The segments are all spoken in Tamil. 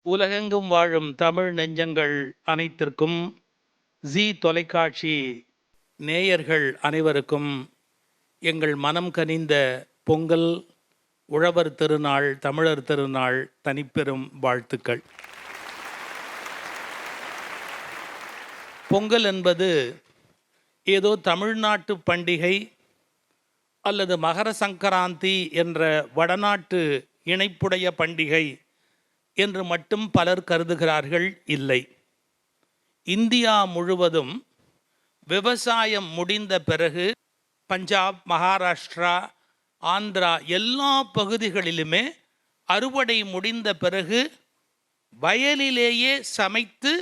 உலகெங்கும் வாழும் தமிழ் நெஞ்சங்கள் அனைத்திற்கும், ஜீ தொலைக்காட்சி நேயர்கள் அனைவருக்கும் எங்கள் மனம் கனிந்த பொங்கல், உழவர் திருநாள், தமிழர் திருநாள் தனிப்பெரும் வாழ்த்துக்கள். பொங்கல் என்பது ஏதோ தமிழ்நாட்டு பண்டிகை அல்லது மகர சங்கராந்தி என்ற வடநாட்டு இணைப்புடைய பண்டிகை என்று மட்டும் பலர் கருதுகிறார்கள். இல்லை, இந்தியா முழுவதும் விவசாயம் முடிந்த பிறகு பஞ்சாப், மகாராஷ்டிரா, ஆந்திரா எல்லா பகுதிகளிலுமே அறுவடை முடிந்த பிறகு வயலிலேயே சமைத்து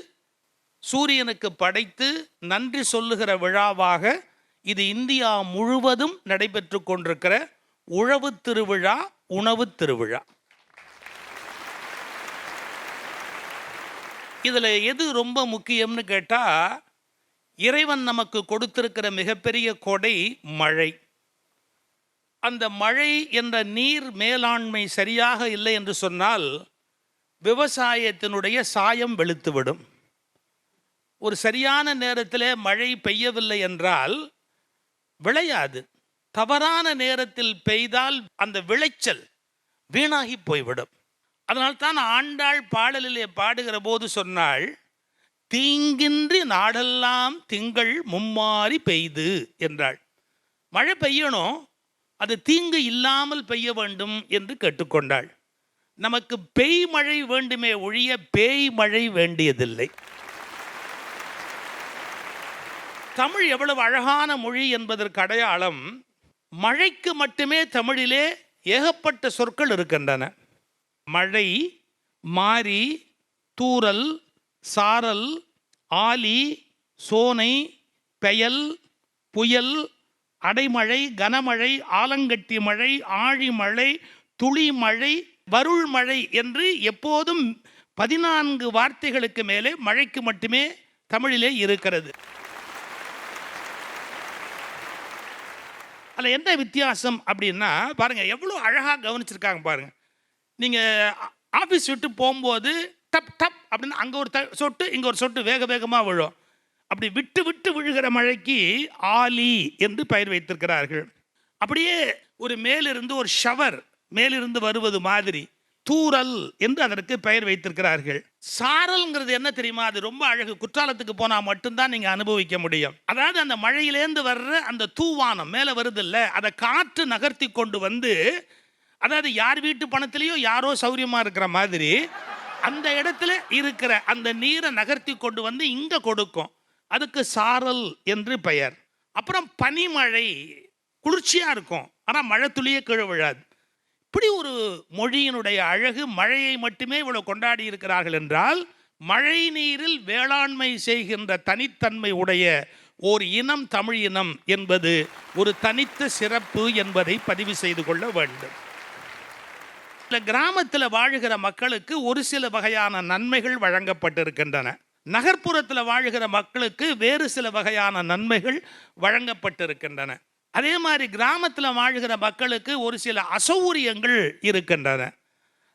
சூரியனுக்கு படைத்து நன்றி சொல்லுகிற விழாவாக இது இந்தியா முழுவதும் நடைபெற்று கொண்டிருக்கிற உழவு திருவிழா, உணவு திருவிழா. இதில் எது ரொம்ப முக்கியம்னு கேட்டால், இறைவன் நமக்கு கொடுத்திருக்கிற மிகப்பெரிய கொடை மழை. அந்த மழை என்ற நீர் மேலாண்மை சரியாக இல்லை என்று சொன்னால் விவசாயத்தினுடைய சாயம் வெளுத்துவிடும். ஒரு சரியான நேரத்தில் மழை பெய்யவில்லை என்றால் விளையாது. தவறான நேரத்தில் பெய்தால் அந்த விளைச்சல் வீணாகி போய்விடும். அதனால்தான் ஆண்டாள் பாடலிலே பாடுகிற போது சொன்னாள், தீங்கின்றி நாடெல்லாம் திங்கள் மும்மாறி பெய்து என்றாள். மழை பெய்யணும், அது தீங்கு இல்லாமல் பெய்ய வேண்டும் என்று கேட்டுக்கொண்டாள். நமக்கு பெய் மழை வேண்டுமே ஒழிய பேய் மழை வேண்டியதில்லை. தமிழ் எவ்வளவு அழகான மொழி என்பதற்கு அடையாளம், மழைக்கு மட்டுமே தமிழிலே ஏகப்பட்ட சொற்கள் இருக்கின்றன. மழை, மாரி, தூறல், சாரல், ஆலி, சோனை, பெயல், புயல், அடைமழை, கனமழை, ஆலங்கட்டி மழை, ஆழிமழை, துளிமழை, வருள் மழை என்று எப்போதும் 14 வார்த்தைகளுக்கு மேலே மழைக்கு மட்டுமே தமிழிலே இருக்கிறது. அதில் என்ன வித்தியாசம் அப்படின்னா பாருங்கள், எவ்வளோ அழகாக கவனிச்சிருக்காங்க பாருங்கள். நீங்கள் ஆஃபீஸ் விட்டு போகும்போது டப் டப் அப்படின்னு அங்கே ஒரு சொட்டு இங்கே ஒரு சொட்டு வேக வேகமாக விழும். அப்படி விட்டு விட்டு விழுகிற மழைக்கு ஆலி என்று பெயர் வைத்திருக்கிறார்கள். அப்படியே ஒரு மேலிருந்து ஒரு ஷவர் மேலிருந்து வருவது மாதிரி தூறல் என்று அதற்கு பெயர் வைத்திருக்கிறார்கள். சாரல்ங்கிறது என்ன தெரியுமா? அது ரொம்ப அழகு. குற்றாலத்துக்கு போனால் மட்டும்தான் நீங்கள் அனுபவிக்க முடியும். அதாவது அந்த மழையிலேருந்து வர்ற அந்த தூவானம் மேலே வருதில்ல, அதை காற்று நகர்த்தி கொண்டு வந்து, அதாவது யார் வீட்டு பணத்திலேயோ யாரோ சௌரியமாக இருக்கிற மாதிரி அந்த இடத்துல இருக்கிற அந்த நீரை நகர்த்தி கொண்டு வந்து இங்கே கொடுக்கும். அதுக்கு சாரல் என்று பெயர். அப்புறம் பனிமழை, குளிர்ச்சியாக இருக்கும், ஆனால் மழை துளியே கீழே விழாது. இப்படி ஒரு மொழியினுடைய அழகு. மழையை மட்டுமே இவ்வளவு கொண்டாடி இருக்கிறார்கள் என்றால், மழை நீரில் வேளாண்மை செய்கின்ற தனித்தன்மை உடைய ஓர் இனம் தமிழ் இனம் என்பது ஒரு தனித்த சிறப்பு என்பதை பதிவு செய்து கொள்ள வேண்டும். கிராமத்தில் வாழுகிற மக்களுக்கு ஒரு சில வகையான நன்மைகள் வழங்கப்பட்டிருக்கின்றன. நகர்ப்புறத்தில் வாழுகிற மக்களுக்கு வேறு சில வகையான நன்மைகள் வழங்கப்பட்டிருக்கின்றன. அதே மாதிரி கிராமத்தில் வாழ்கிற மக்களுக்கு ஒரு சில அசௌகரியங்கள் இருக்கின்றன.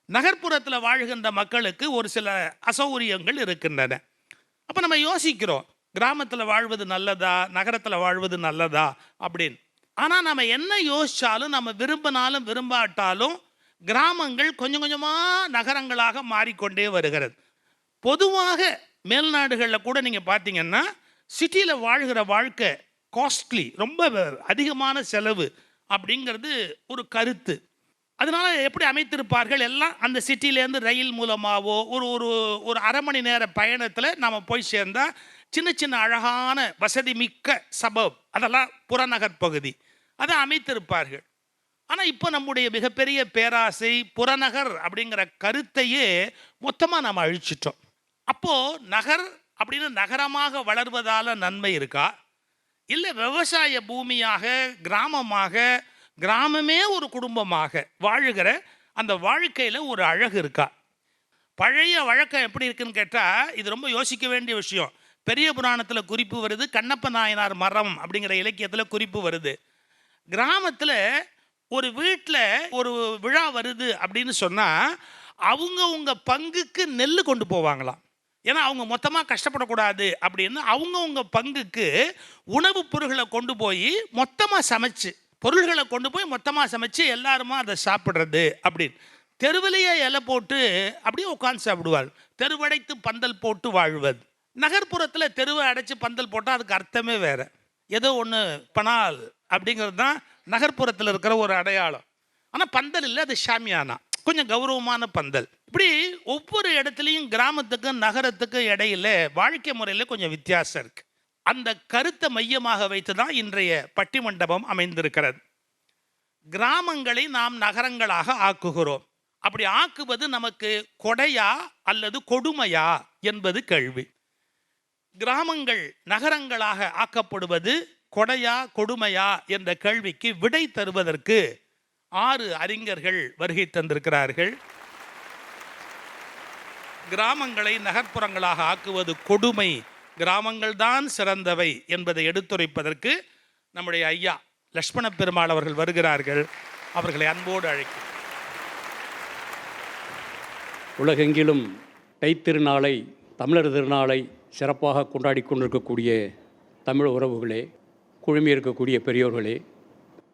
நகர்ப்புறத்தில் வாழ்கின்ற மக்களுக்கு ஒரு சில அசௌகரியங்கள் இருக்கின்றன. அப்போ நம்ம யோசிக்கிறோம், கிராமத்தில் வாழ்வது நல்லதா, நகரத்தில் வாழ்வது நல்லதா அப்படின்னு. ஆனால் நம்ம என்ன யோசித்தாலும், நம்ம விரும்பினாலும் விரும்பாட்டாலும் கிராமங்கள் கொஞ்சம் கொஞ்சமாக நகரங்களாக மாறிக்கொண்டே வருகிறது. பொதுவாக மேல்நாடுகளில் கூட நீங்கள் பார்த்தீங்கன்னா சிட்டியில் வாழ்கிற வாழ்க்கை காஸ்ட்லி, ரொம்ப அதிகமான செலவு அப்படிங்கிறது ஒரு கருத்து. அதனால் எப்படி அமைத்திருப்பார்கள், எல்லாம் அந்த சிட்டிலேருந்து ரயில் மூலமாகவோ ஒரு ஒரு அரை மணி நேர பயணத்தில் நம்ம போய் சேர்ந்தால் சின்ன சின்ன அழகான வசதி மிக்க சபப், அதெல்லாம் புறநகர் பகுதி, அதை அமைத்திருப்பார்கள். ஆனால் இப்போ நம்முடைய மிகப்பெரிய பேராசை புறநகர் அப்படிங்கிற கருத்தையே மொத்தமாக நம்ம அழிச்சிட்டோம். அப்போது நகர் அப்படின்னு நகரமாக வளர்வதால் நன்மை இருக்கா, இல்லை விவசாய பூமியாக கிராமமாக, கிராமமே ஒரு குடும்பமாக வாழுகிற அந்த வாழ்க்கையில் ஒரு அழகு இருக்கா? பழைய வழக்கம் எப்படி இருக்குன்னு கேட்டால், இது ரொம்ப யோசிக்க வேண்டிய விஷயம். பெரிய புராணத்தில் குறிப்பு வருது, கண்ணப்ப நாயனார் மரம் அப்படிங்கிற இலக்கியத்தில் குறிப்பு வருது. கிராமத்தில் ஒரு வீட்டில் ஒரு விழா வருது அப்படின்னு சொன்னால் அவங்கவுங்க பங்குக்கு நெல் கொண்டு போவாங்களாம். ஏன்னா அவங்க மொத்தமாக கஷ்டப்படக்கூடாது அப்படின்னு அவங்கவுங்க பங்குக்கு உணவுப் பொருள்களை கொண்டு போய் மொத்தமாக சமைச்சு, பொருள்களை கொண்டு போய் மொத்தமாக சமைச்சு எல்லாருமா அதை சாப்பிட்றது அப்படின்னு. தெருவிலேயே இலை போட்டு அப்படியே உட்காந்து சாப்பிடுவாள். தெருவடைத்து பந்தல் போட்டு வாழ்வது. நகர்ப்புறத்தில் தெருவை அடைச்சி பந்தல் போட்டால் அதுக்கு அர்த்தமே வேற. ஏதோ ஒன்று பனால் அப்படிங்கிறது தான் நகர்ப்புறத்தில் இருக்கிற ஒரு அடையாளம். ஆனால் பந்தல் இல்லை, அது ஷாமியானா, கொஞ்சம் கௌரவமான பந்தல். இப்படி ஒவ்வொரு இடத்துலையும் கிராமத்துக்கும் நகரத்துக்கும் இடையில வாழ்க்கை முறையில் கொஞ்சம் வித்தியாசம் இருக்கு. அந்த கருத்தை மையமாக வைத்து தான் இன்றைய பட்டிமண்டபம் அமைந்திருக்கிறது. கிராமங்களை நாம் நகரங்களாக ஆக்குகிறோம். அப்படி ஆக்குவது நமக்கு கொடையா அல்லது கொடுமையா என்பது கேள்வி. கிராமங்கள் நகரங்களாக ஆக்கப்படுவது கொடையா கொடுமையா என்ற கேள்விக்கு விடை தருவதற்கு 6 அறிஞர்கள் வருகை தந்திருக்கிறார்கள். கிராமங்களை நகர்ப்புறங்களாக ஆக்குவது கொடுமை, கிராமங்கள் தான் சிறந்தவை என்பதை எடுத்துரைப்பதற்கு நம்முடைய ஐயா லட்சுமண பெருமாள் அவர்கள் வருகிறார்கள். அவர்களை அன்போடு அழைக்கிறேன். உலகெங்கிலும் தைத்திருநாளை, தமிழர் திருநாளை சிறப்பாக கொண்டாடி கொண்டிருக்கக்கூடிய தமிழ் உறவுகளே, குழுமி இருக்கக்கூடிய பெரியோர்களே,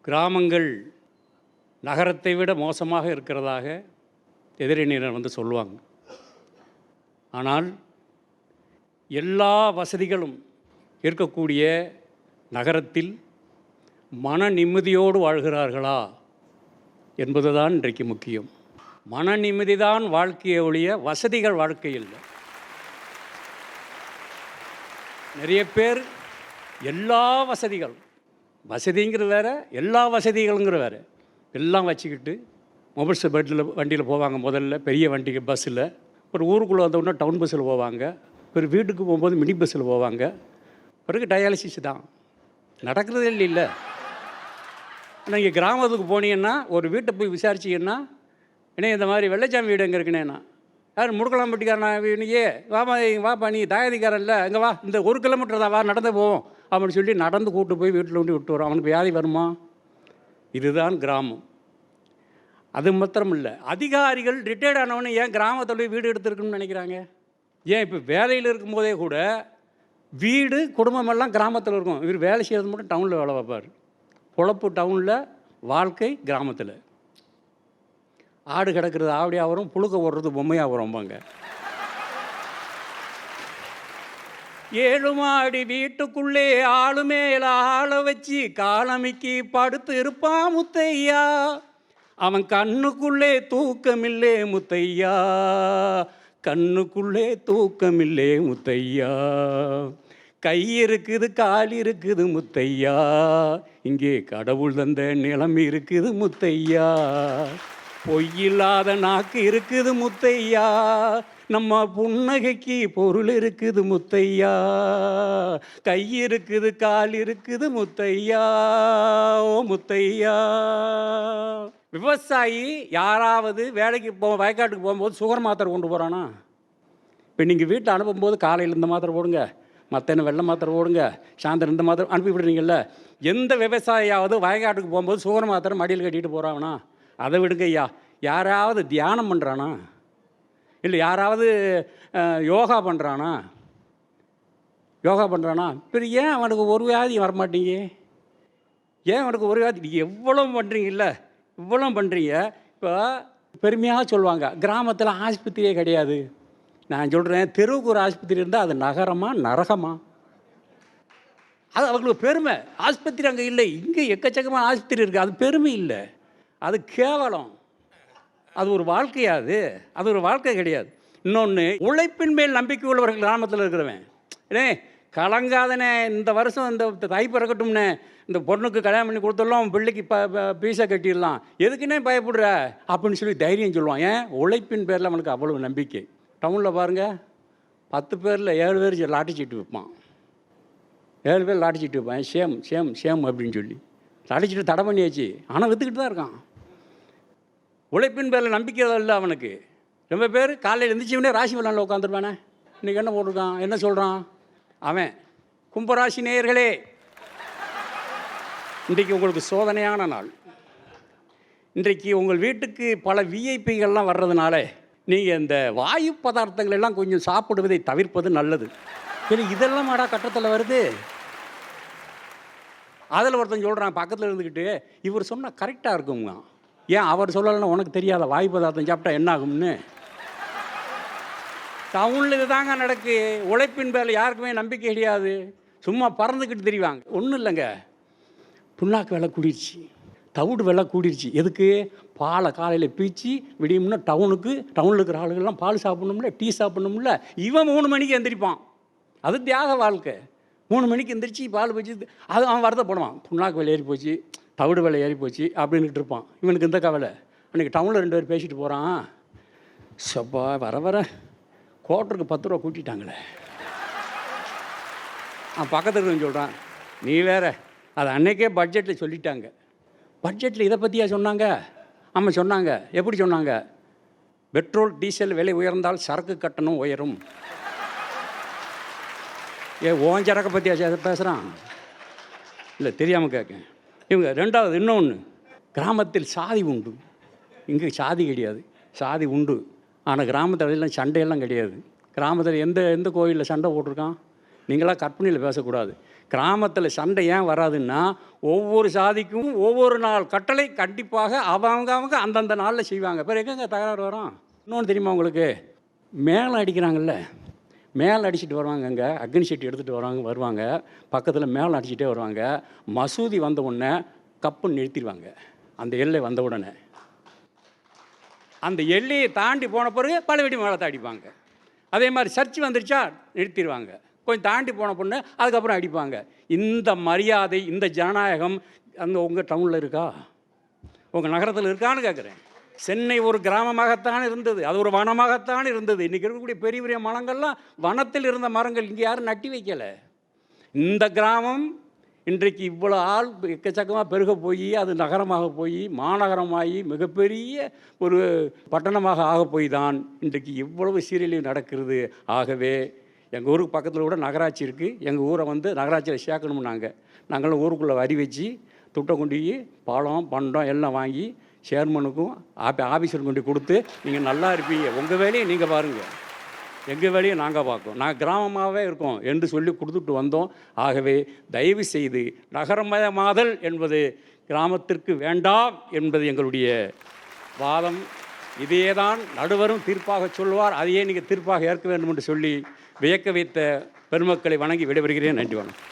கிராமங்கள் நகரத்தை விட மோசமாக இருக்கிறதாக எதிரினர் வந்து சொல்லுவாங்க. ஆனால் எல்லா வசதிகளும் இருக்கக்கூடிய நகரத்தில் மன நிம்மதியோடு வாழ்கிறார்களா என்பதுதான் இன்றைக்கு முக்கியம். மன நிம்மதி தான் வாழ்க்கையை ஒழிய வசதிகள் வாழ்க்கை இல்லை. நிறைய பேர் எல்லா வசதிங்கிறது வேறு, எல்லா வசதிகளுங்கிற வேறு, எல்லாம் வச்சுக்கிட்டு மொபைல்ஸ் வண்டியில் போவாங்க. முதல்ல பெரிய வண்டிக்கு பஸ்ஸில், ஒரு ஊருக்குள்ளே வந்தவுடனே டவுன் பஸ்ஸில் போவாங்க, பிறகு வீட்டுக்கு போகும்போது மினி பஸ்ஸில் போவாங்க, பிறகு டயாலிசிஸ் தான் நடக்கிறதே இல்லை. ஆனால் இங்கே கிராமத்துக்கு போனீங்கன்னா ஒரு வீட்டை போய் விசாரிச்சிங்கன்னா, ஏன்னா இந்த மாதிரி வெள்ளைச்சாமி வீடு எங்கே இருக்குண்ணேண்ணா, யார் முடுக்கலாம் பட்டிக்காரண்ணா நீயே வாப்பா நீ தாயதிக்காரன் இல்லை, இங்கே வா, இந்த 1 கிலோமீட்டர் தான் வா, நடந்து போவோம் அப்படின்னு சொல்லி நடந்து கூப்பிட்டு போய் வீட்டில் கொண்டு விட்டு வரோம். அவனுக்கு வியாதி வருமா? இதுதான் கிராமம். அது மாத்திரம் இல்லை, அதிகாரிகள் ரிட்டையர்ட் ஆனவனே ஏன் கிராமத்தில் போய் வீடு எடுத்துருக்குன்னு நினைக்கிறாங்க? ஏன் இப்போ வேலையில் இருக்கும்போதே கூட வீடு குடும்பமெல்லாம் கிராமத்தில் இருக்கும். இவர் வேலை செய்கிறது மட்டும் டவுனில் வேலை பார்ப்பார். பொழப்பு டவுனில், வாழ்க்கை கிராமத்தில். ஆடு கிடக்கிறது ஆவடியாக வரும், புழுக்க ஓடுறது பொம்மையாக வரும்பாங்க. 7 மாடி வீட்டுக்குள்ளே ஆளு மேல ஆளை வச்சு காலமிக்கு படுத்து இருப்பான் முத்தையா, அவன் கண்ணுக்குள்ளே தூக்கமில்லே முத்தையா, கண்ணுக்குள்ளே தூக்கமில்லே முத்தையா, கை இருக்குது கால் இருக்குது முத்தையா, இங்கே கடவுள் தந்த நிலம் இருக்குது முத்தையா, பொய்யில்லாத நாக்கு இருக்குது முத்தையா, நம்ம புன்னகைக்கு பொருள் இருக்குது முத்தையா, கை இருக்குது கால் இருக்குது முத்தையா, ஓ முத்தையா. விவசாயி யாராவது வேலைக்கு வயக்காட்டுக்கு போகும்போது சுகர் மாத்திரை கொண்டு போகிறானா? இப்போ நீங்கள் வீட்டை அனுப்பும்போது காலையில் இந்த மாத்திரை போடுங்க, மற்ற வெள்ளை மாத்திரை போடுங்க, சாயந்தரம் இந்த மாத்திரை அனுப்பி விடுறீங்கல்ல. எந்த விவசாயியாவது வயக்காட்டுக்கு போகும்போது சுகர் மாத்திரை மடியில் கட்டிட்டு போகிறானா? அதை விடுங்க ஐயா. யாராவது தியானம் பண்ணுறானா? இல்லை யாராவது யோகா பண்ணுறானா? பிறகு ஏன் அவனுக்கு ஒரு வியாதி வரமாட்டீங்க? ஏன் அவனுக்கு ஒரு வியாதி? நீங்கள் எவ்வளோ பண்ணுறீங்கல்ல, இவ்வளோ பண்ணுறீங்க. இப்போ பெருமையாக சொல்லுவாங்க கிராமத்தில் ஆஸ்பத்திரியே கிடையாது. நான் சொல்கிறேன், தெருவுக்கு ஒரு ஆஸ்பத்திரி இருந்தால் அது நகரமா நரகமா? அது அவங்களுக்கு பெருமை. ஆஸ்பத்திரி அங்கே இல்லை, இங்கே எக்கச்சக்கமாக ஆஸ்பத்திரி இருக்குது. அது பெருமை இல்லை, அது கேவலம். அது ஒரு வாழ்க்கையாது? அது ஒரு வாழ்க்கை கிடையாது. இன்னொன்று, உழைப்பின் மேல் நம்பிக்கை உள்ளவர்கள் கிராமத்தில் இருக்கிறவன், ஏ கலங்காதனே, இந்த வருஷம் இந்த தை பிறக்கட்டும்னே, இந்த பொண்ணுக்கு கல்யாணம் பண்ணி கொடுத்துடலாம், பிள்ளைக்கு பீஸை கட்டிடலாம், எதுக்குன்னே பயப்படுற அப்படின்னு சொல்லி தைரியம் சொல்லுவான். ஏன்? உழைப்பின் பேரில் அவனுக்கு அவ்வளவு நம்பிக்கை. டவுனில் பாருங்கள், 10 பேரில் 7 பேர் லாட்டி சீட்டு வைப்பான். 7 பேர் லாட்டி சீட்டு வைப்பான். சேம் அப்படின்னு சொல்லி லாட்டி சீட்டு தடை பண்ணியாச்சு, ஆனால் விற்றுக்கிட்டு தான் இருக்கான். உழைப்பின் பேரில் நம்பிக்கை இல்லை அவனுக்கு. ரொம்ப பேர் காலையில் எழுந்திரிச்சவனே ராசி விளாண்டில் உட்காந்துருப்பானே, இன்றைக்கி என்ன போட்டிருக்கான், என்ன சொல்கிறான் அவன். கும்பராசி நேயர்களே, இன்றைக்கு உங்களுக்கு சோதனையான நாள். இன்றைக்கு உங்கள் வீட்டுக்கு பல விஐபிகள்லாம் வர்றதுனால நீங்கள் இந்த வாயு பதார்த்தங்கள் எல்லாம் கொஞ்சம் சாப்பிடுவதை தவிர்ப்பது நல்லது. சரி, இதெல்லாம் மாடா கட்டத்தில் வருது. அதில் ஒருத்தன் சொல்கிறான் பக்கத்தில் இருந்துக்கிட்டு, இவர் சொன்னால் கரெக்டாக இருக்குங்க. ஏன் அவர் சொல்லலைன்னா உனக்கு தெரியாத வாயு பதார்த்தம் சாப்பிட்டா என்ன ஆகும்னு? டவுனில் இது தாங்க நடக்கு. உழைப்பின் பேரில் யாருக்குமே நம்பிக்கை கிடையாது. சும்மா பறந்துக்கிட்டு தெரிவாங்க. ஒன்றும் இல்லைங்க, புண்ணாக்கு விலை கூடிருச்சு, தவிடு விலை கூடிருச்சு. எதுக்கு? பாலை காலையில் பீச்சி விடியும்னா டவுனில் இருக்கிற ஆளுகள்லாம் பால் சாப்பிடணும்ல, டீ சாப்பிடணும்ல. இவன் 3 மணிக்கு எந்திரிப்பான். அது தியாக வாழ்க்கை. 3 மணிக்கு எந்திரிச்சு பால் வச்சு அது அவன் வருத்தப்படுவான். புண்ணாக்கு விலை ஏறி போச்சு, தவிடு விலை ஏறி போச்சு அப்படின்ட்டு இருப்பான். இவனுக்கு இந்த கவலை. அன்றைக்கி டவுனில் 2 பேர் பேசிட்டு போகிறான். சப்பா வர குவார்ட்டருக்கு 10 ரூபா கூட்டிட்டாங்களே. பக்கத்தில் சொல்கிறான், நீ வேற, அது அன்னைக்கே பட்ஜெட்டில் சொல்லிட்டாங்க. பட்ஜெட்டில் இதை பற்றியா சொன்னாங்க? ஆமாம் சொன்னாங்க. எப்படி சொன்னாங்க? பெட்ரோல் டீசல் விலை உயர்ந்தால் சரக்கு கட்டணம் உயரும். ஓன் சரக்கை பற்றியா பேசுகிறான்? இல்லை, தெரியாமல் கேட்க. இவங்க ரெண்டாவது இன்னொன்று, கிராமத்தில் சாதி உண்டு. இங்கே சாதி கிடையாது, சாதி உண்டு. ஆனால் கிராமத்தில் எல்லாம் சண்டையெல்லாம் கிடையாது. கிராமத்தில் எந்த கோயிலில் சண்டை போட்டிருக்கான்? நீங்களாம் கற்பனையில் பேசக்கூடாது. கிராமத்தில் சண்டை ஏன் வராதுன்னா, ஒவ்வொரு சாதிக்கும் ஒவ்வொரு நாள் கட்டளை கண்டிப்பாக அவங்க அந்தந்த நாளில் செய்வாங்க. பிறகு எங்கெங்க தகராறு வரும்? இன்னொன்று தெரியுமா உங்களுக்கு? மேலே அடிக்கிறாங்கல்ல, மேலே அடிச்சுட்டு வருவாங்க. அங்கே அக்னி சட்டி எடுத்துகிட்டு வருவாங்க. பக்கத்தில் மேலே அடிச்சுட்டே வருவாங்க. மசூதி வந்த உடனே கப்புன்னு நிறுத்திடுவாங்க. அந்த எல்லை வந்த உடனே அந்த எல்லையை தாண்டி போன பிறகு பழையபடி மேளத்தை அடிப்பாங்க. அதே மாதிரி சர்ச்சு வந்துருச்சா நிறுத்திடுவாங்க. கொஞ்சம் தாண்டி போன பொண்ணு அதுக்கப்புறம் அடிப்பாங்க. இந்த மரியாதை, இந்த ஜனநாயகம் அந்த உங்கள் டவுனில் இருக்கா? உங்கள் நகரத்தில் இருக்கான்னு கேட்குறேன். சென்னை ஒரு கிராமமாகத்தான் இருந்தது, அது ஒரு வனமாகத்தான் இருந்தது. இன்றைக்கி இருக்கக்கூடிய பெரிய பெரிய மரங்கள்லாம் வனத்தில் இருந்த மரங்கள். இங்கே யாரும் நட்டி வைக்கலை. இந்த கிராமம் இன்றைக்கு இவ்வளோ ஆள் எக்கச்சக்கமாக பெருக போய் அது நகரமாக போய் மாநகரமாகி மிகப்பெரிய ஒரு பட்டணமாக ஆக போய் தான் இன்றைக்கு இவ்வளவு சீரழிவு நடக்கிறது. ஆகவே எங்கள் ஊருக்கு பக்கத்தில் கூட நகராட்சி இருக்குது. எங்கள் ஊரை நகராட்சியில் சேர்க்கணும். நாங்களும் ஊருக்குள்ளே வரி வச்சு துட்டை கொண்டு போய் பழம் பண்டம் எல்லாம் வாங்கி சேர்மனுக்கும் ஆஃபீஸருக்கு கொண்டு கொடுத்து, நீங்கள் நல்லா இருப்பீங்க, உங்கள் வேலையை நீங்கள் பாருங்கள், எங்கள் வேலையை நாங்கள் பார்க்கோம், நாங்கள் கிராமமாகவே இருக்கோம் என்று சொல்லி கொடுத்துட்டு வந்தோம். ஆகவே தயவு செய்து நகரமயமாதல் என்பது கிராமத்திற்கு வேண்டாம் என்பது எங்களுடைய வாதம். இதையேதான் நடுவரும் தீர்ப்பாக சொல்வார். அதையே நீங்கள் தீர்ப்பாக ஏற்க வேண்டும் என்று சொல்லி வியக்க வைத்த பெருமக்களை வணங்கி விடைபெறுகிறேன். நன்றி, வணக்கம்.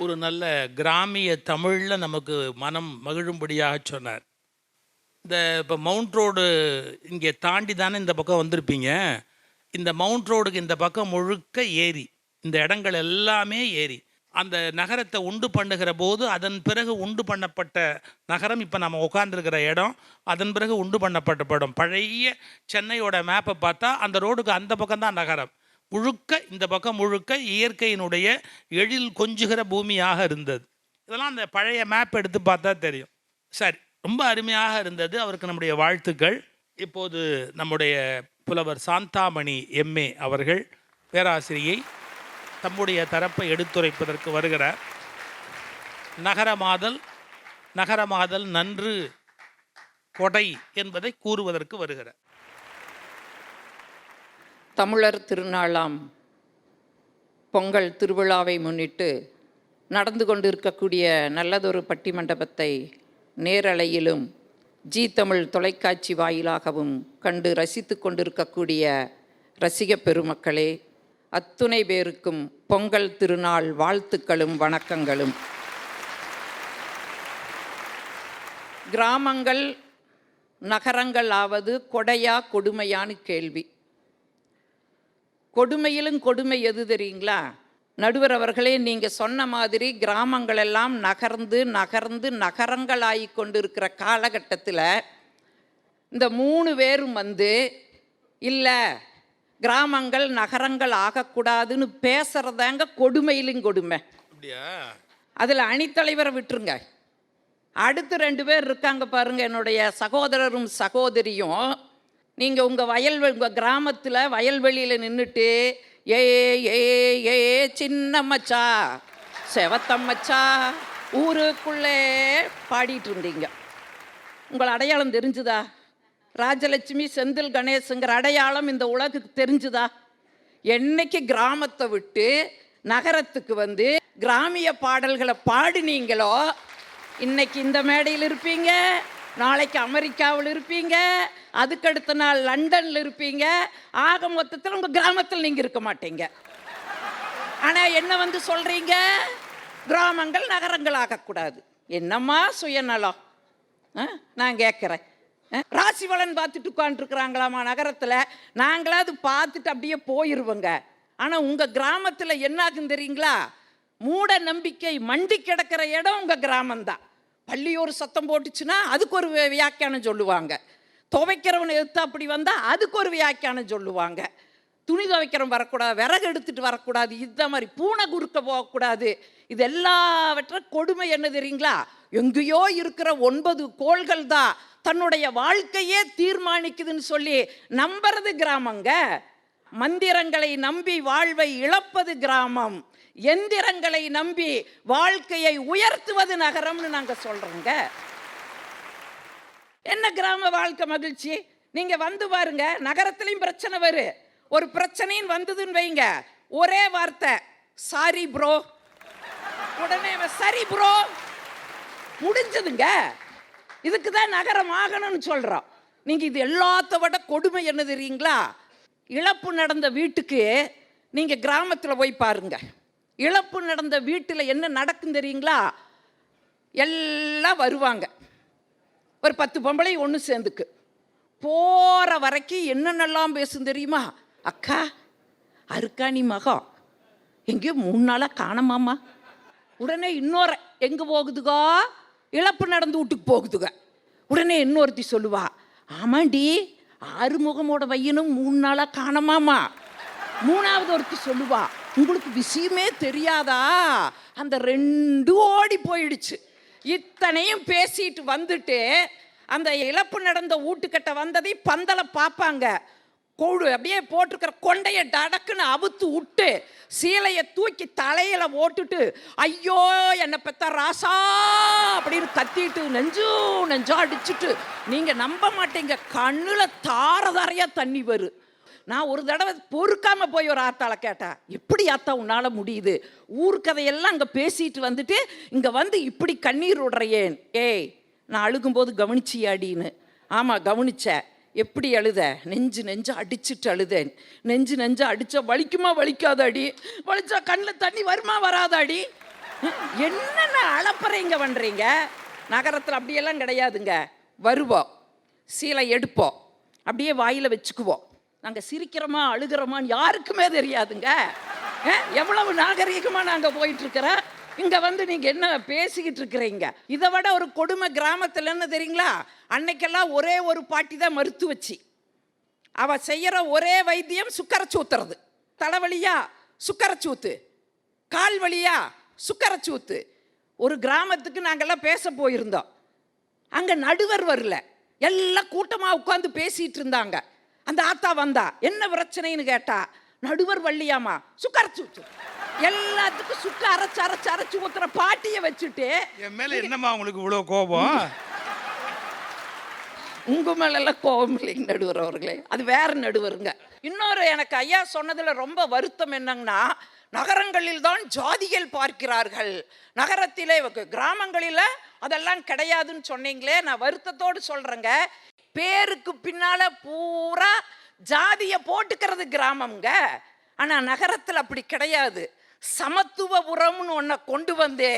ஒரு நல்ல கிராமிய தமிழில் நமக்கு மனம் மகிழும்படியாக சொன்னார். இப்போ மவுண்ட் ரோடு இங்கே தாண்டி தானே இந்த பக்கம் வந்திருப்பீங்க. இந்த மவுண்ட் ரோடுக்கு இந்த பக்கம் முழுக்க ஏரி, இந்த இடங்கள் எல்லாமே ஏரி. அந்த நகரத்தை உண்டு பண்ணுகிற போது அதன் பிறகு உண்டு பண்ணப்பட்ட நகரம் இப்போ நம்ம உட்காந்துருக்கிற இடம், அதன் பிறகு உண்டு பண்ணப்பட்ட படம். பழைய சென்னையோட மேப்பை பார்த்தா அந்த ரோடுக்கு அந்த பக்கம்தான் நகரம். முழுக்க இந்த பக்கம் முழுக்க இயற்கையினுடைய எழில் கொஞ்சுகிற பூமியாக இருந்தது. இதெல்லாம் அந்த பழைய மேப் எடுத்து பார்த்தா தெரியும். சரி, ரொம்ப அருமையாக இருந்தது. அவருக்கு நம்முடைய வாழ்த்துக்கள். இப்போது நம்முடைய புலவர் சாந்தாமணி எம்ஏ அவர்கள் பேராசிரியை தம்முடைய தரப்பை எடுத்துரைப்பதற்கு வருகிறார். நகரமாதல் நன்று கொடை என்பதை கூறுவதற்கு வருகிறார். தமிழர் திருநாளாம் பொங்கல் திருவிழாவை முன்னிட்டு நடந்து கொண்டிருக்கக்கூடிய நல்லதொரு பட்டிமண்டபத்தை நேரலையிலும் தமிழ் தொலைக்காட்சி வாயிலாகவும் கண்டு ரசித்து கொண்டிருக்கக்கூடிய ரசிக பெருமக்களே, அத்துணை பேருக்கும் பொங்கல் திருநாள் வாழ்த்துக்களும் வணக்கங்களும். கிராமங்கள் நகரங்கள் ஆவது கொடையா கொடுமையான்னு கேள்வி. கொடுமையிலும் கொடுமை எது தெரியுங்களா? நடுவர் அவர்களே, நீங்கள் சொன்ன மாதிரி கிராமங்கள் எல்லாம் நகர்ந்து நகர்ந்து நகரங்களாகி கொண்டிருக்கிற காலகட்டத்தில் இந்த 3 பேரும் இல்லை கிராமங்கள் நகரங்கள் ஆகக்கூடாதுன்னு பேசுகிறதாங்க கொடுமையிலும் கொடுமை. அதில் அணித்தலைவரை விட்டுருங்க. அடுத்து 2 பேர் இருக்காங்க பாருங்கள், என்னுடைய சகோதரரும் சகோதரியும். நீங்கள் உங்கள் கிராமத்தில் வயல்வெளியில் நின்றுட்டு ஏ ஏ ஏ சின்ன மச்சா செவத்தம்மச்சா ஊருக்குள்ளே பாடிட்டு இருந்தீங்க. உங்கள் அடையாளம் தெரிஞ்சுதா? ராஜலட்சுமி, செந்தில் கணேசுங்கிற அடையாளம் இந்த உலகுக்கு தெரிஞ்சுதா? என்னைக்கு கிராமத்தை விட்டு நகரத்துக்கு வந்து கிராமிய பாடல்களை பாடினீங்களோ இன்னைக்கு இந்த மேடையில் இருப்பீங்க, நாளைக்கு அமெரிக்காவில் இருப்பீங்க, அதுக்கடுத்த நாள் லண்டனில் இருப்பீங்க. ஆக மொத்தத்தில் உங்கள் கிராமத்தில் நீங்கள் இருக்க மாட்டீங்க. ஆனால் என்ன வந்து சொல்கிறீங்க, கிராமங்கள் நகரங்கள் ஆகக்கூடாது. என்னம்மா சுயநலம்? நான் கேட்குறேன். ராசிபலன் பார்த்துட்டு உட்காந்துருக்குறாங்களாமா நகரத்தில். நாங்களாவது பார்த்துட்டு அப்படியே போயிடுவோங்க. ஆனால் உங்கள் கிராமத்தில் என்ன ஆகுன்னு தெரியுங்களா? மூட நம்பிக்கை மண்டி கிடக்கிற இடம் உங்கள் கிராமம்தான். பள்ளியோர் சத்தம் போட்டுச்சுன்னா அதுக்கு ஒரு வியாக்கியானம் சொல்லுவாங்க. துவைக்கிறவனை எடுத்து அப்படி வந்தால் அதுக்கு ஒரு வியாக்கியானம் சொல்லுவாங்க. துணி துவைக்கிறவன் வரக்கூடாது, விறகு எடுத்துகிட்டு வரக்கூடாது, இந்த மாதிரி பூனை குறுக்க போகக்கூடாது. இது எல்லாவற்ற கொடுமை என்ன தெரியுங்களா? எங்கேயோ இருக்கிற 9 கோள்கள் தான் தன்னுடைய வாழ்க்கையே தீர்மானிக்குதுன்னு சொல்லி நம்புறது கிராமங்க. மந்திரங்களை நம்பி வாழ்வை இழப்பது கிராமம், எந்திரங்களை நம்பி வாழ்க்கையை உயர்த்துவது நகரம்னு நாங்கள் சொல்றோங்க. என்ன கிராம வாழ்க்கை மகிழ்ச்சி? நீங்க வந்து பாருங்க, நகரத்திலையும் பிரச்சனை வரும். ஒரு பிரச்சனையும் வந்ததுன்னு வைங்க, ஒரே வார்த்தை சாரி ப்ரோ, உடனே சரி ப்ரோ, முடிஞ்சதுங்க. இதுக்கு தான் நகரம் ஆகணும்னு சொல்றோம். நீங்க இது எல்லாத்த விட கொடுமை என்ன தெரியுங்களா? இழப்பு நடந்த வீட்டுக்கு நீங்க கிராமத்தில் போய் பாருங்க. இழப்பு நடந்த வீட்டில் என்ன நடக்கும் தெரியுங்களா? எல்லாம் வருவாங்க, ஒரு 10 பொம்பளை ஒன்று சேர்ந்துக்கு. போகிற வரைக்கும் என்னென்னலாம் பேசும் தெரியுமா? அக்கா, அருக்காணி மகம் எங்கேயோ 3 நாளாக காணமாமா. உடனே இன்னொரு எங்கே போகுதுகோ? இழப்பு நடந்து வீட்டுக்கு போகுதுங்க. உடனே இன்னொருத்தி சொல்லுவா, ஆமாண்டி ஆறுமுகமோட பையனும் 3 நாளாக காணமாமா. 3வது ஒருத்தி சொல்லுவா, உங்களுக்கு விஷயமே தெரியாதா, அந்த 2 ஓடி போயிடுச்சு. இத்தனையும் பேசிட்டு வந்துட்டு அந்த இழப்பு நடந்த வீட்டுக்கிட்ட வந்ததை பந்தலை பார்ப்பாங்க. கொடு அப்படியே போட்டிருக்கிற கொண்டையை டடக்குன்னு அவுத்து விட்டு சீலையை தூக்கி தலையில ஓட்டுட்டு, ஐயோ என்னை பெத்த ராசா அப்படின்னு கத்திட்டு நெஞ்சா அடிச்சுட்டு, நீங்க நம்ப மாட்டீங்க, கண்ணுல தாரதாரையா தண்ணி வரும். நான் ஒரு தடவை பொறுக்காம போய் ஒரு ஆத்தாளை கேட்டேன், எப்படி ஆத்தா உன்னால முடியுது? ஊர்க்கதையெல்லாம் அங்கே பேசிட்டு வந்துட்டு இங்கே வந்து இப்படி கண்ணீர் விடுறையேன். ஏய், நான் அழுகும்போது கவனிச்சியாடின்னு. ஆமாம் கவனிச்சேன். எப்படி அழுத? நெஞ்சு அடிச்சுட்டு அழுதேன். நெஞ்சு அடித்தா வலிக்குமா வலிக்காதாடி? வலிச்சா கண்ணில் தண்ணி வருமா வராதாடி? என்னென்ன அளப்பறைங்க பண்ணுறீங்க? நகரத்தில் அப்படியெல்லாம் கிடையாதுங்க. வருவோம், சீலை எடுப்போம், அப்படியே வாயில் வச்சுக்குவோம். நாங்கள் சிரிக்கிறோமா அழுகிறோமான்னு யாருக்குமே தெரியாதுங்க. எவ்வளவு நாகரீகமாக நாங்கள் போயிட்டுருக்கிறோம். இங்கே வந்து நீங்கள் என்ன பேசிக்கிட்டு இருக்கிறீங்க? இதை விட ஒரு கொடுமை கிராமத்தில் என்ன தெரியுங்களா? அன்னைக்கெல்லாம் ஒரே ஒரு பாட்டி தான் மருத்து வச்சு. அவள் செய்கிற ஒரே வைத்தியம் சுக்கரைச்சூத்துறது. தலைவலியா சுக்கரைச்சூத்து, கால் வலியா சுக்கரைச்சூத்து. ஒரு கிராமத்துக்கு நாங்கள்லாம் பேச போயிருந்தோம். அங்கே நடுவர் வரல, எல்லாம் கூட்டமாக உட்காந்து பேசிகிட்டு இருந்தாங்க. அந்த ஆத்தா வந்தா, என்ன பிரச்சனைன்னு கேட்டா, நடுவர் வள்ளியாமா சுக்கரைச்சூத்து. எல்லாத்துக்கும் சுக்க அரைச்சு ஊத்துற பாட்டியை வச்சுட்டு, என் மேல என்னம்மா உங்களுக்கு இவ்வளவு கோபம்? உங்க மேல எல்லாம் கோபம் இல்லைங்க நடுவர் அவர்களே, அது வேற நடுவருங்க. இன்னொரு எனக்கு ஐயா சொன்னதுல ரொம்ப வருத்தம் என்னங்கன்னா, நகரங்களில் தான் ஜாதிகள் பார்க்கிறார்கள், நகரத்திலே கிராமங்களில் அதெல்லாம் கிடையாதுன்னு சொன்னீங்களே. நான் வருத்தத்தோடு சொல்றேங்க, பேருக்கு பின்னால பூரா ஜாதியை போட்டுக்கிறது கிராமம்ங்க. ஆனா நகரத்தில் அப்படி கிடையாது. சமத்துவபுரம்னு ஒன்றை கொண்டு வந்து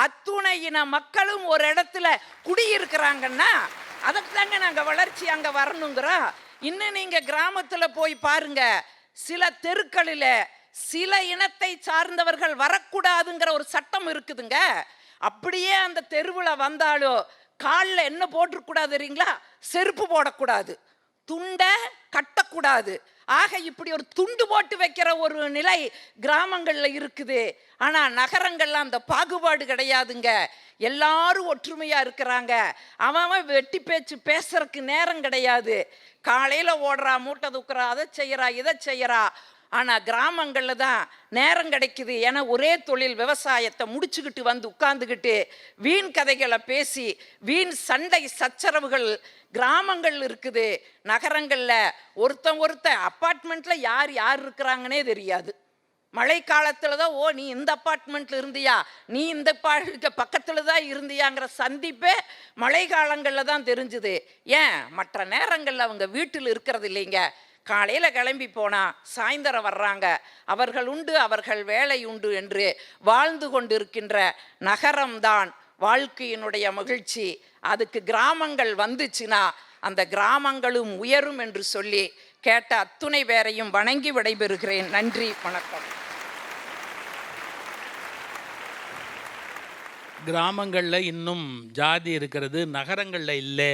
அத்துணை இன மக்களும் ஒரு இடத்துல குடியிருக்கிறாங்கன்னா அதுக்கு தாங்க நாங்கள் வளர்ச்சி அங்கே வரணுங்கிறோம். இன்னும் நீங்கள் கிராமத்தில் போய் பாருங்க, சில தெருக்களில் சில இனத்தை சார்ந்தவர்கள் வரக்கூடாதுங்கிற ஒரு சட்டம் இருக்குதுங்க. அப்படியே அந்த தெருவில் வந்தாலும் காலில் என்ன போட்டுக்கூடாது தெரியுங்களா? செருப்பு போடக்கூடாது, துண்டை கட்டக்கூடாது. ஆக இப்படி ஒரு துண்டு போட்டு வைக்கிற ஒரு நிலை கிராமங்களில் இருக்குது. ஆனால் நகரங்கள்ல அந்த பாகுபாடு கிடையாதுங்க. எல்லாரும் ஒற்றுமையாக இருக்கிறாங்க. அவன் வெட்டி பேச்சு பேசுறதுக்கு நேரம் கிடையாது. காலையில் ஓடுறா, மூட்டை தூக்குறா, அதை செய்யறா, இதை செய்யறா. ஆனால் கிராமங்களில் தான் நேரம் கிடைக்குது. ஏன்னா ஒரே தொழில் விவசாயத்தை முடிச்சுக்கிட்டு வந்து உட்கார்ந்துக்கிட்டு வீண் கதைகளை பேசி வீண் சண்டை சச்சரவுகள் கிராமங்கள் இருக்குது. நகரங்களில் ஒருத்தன் அப்பார்ட்மெண்ட்டில் யார் யார் இருக்கிறாங்கன்னே தெரியாது. மழை காலத்தில் தான், ஓ நீ இந்த அப்பார்ட்மெண்ட்டில் இருந்தியா, நீ இந்த பக்கத்தில் தான் இருந்தியாங்கிற சந்திப்பே மழை காலங்களில் தான் தெரிஞ்சுது. ஏன் மற்ற நேரங்களில் அவங்க வீட்டில் இருக்கிறது இல்லைங்க. காலையில் கிளம்பி போனால் சாயந்தரம் வர்றாங்க, அவர்கள் உண்டு அவர்கள் வேலை உண்டு என்று வாழ்ந்து கொண்டிருக்கின்ற நகரம்தான் வாழ்க்கையினுடைய மகிழ்ச்சி. அதுக்கு கிராமங்கள் வந்துச்சுன்னா அந்த கிராமங்களும் உயரும் என்று சொல்லி கேட்ட அத்துணை பேரையும் வணங்கி விடைபெறுகிறேன். நன்றி, வணக்கம். கிராமங்களில் இன்னும் ஜாதி இருக்கிறது, நகரங்களில் இல்லை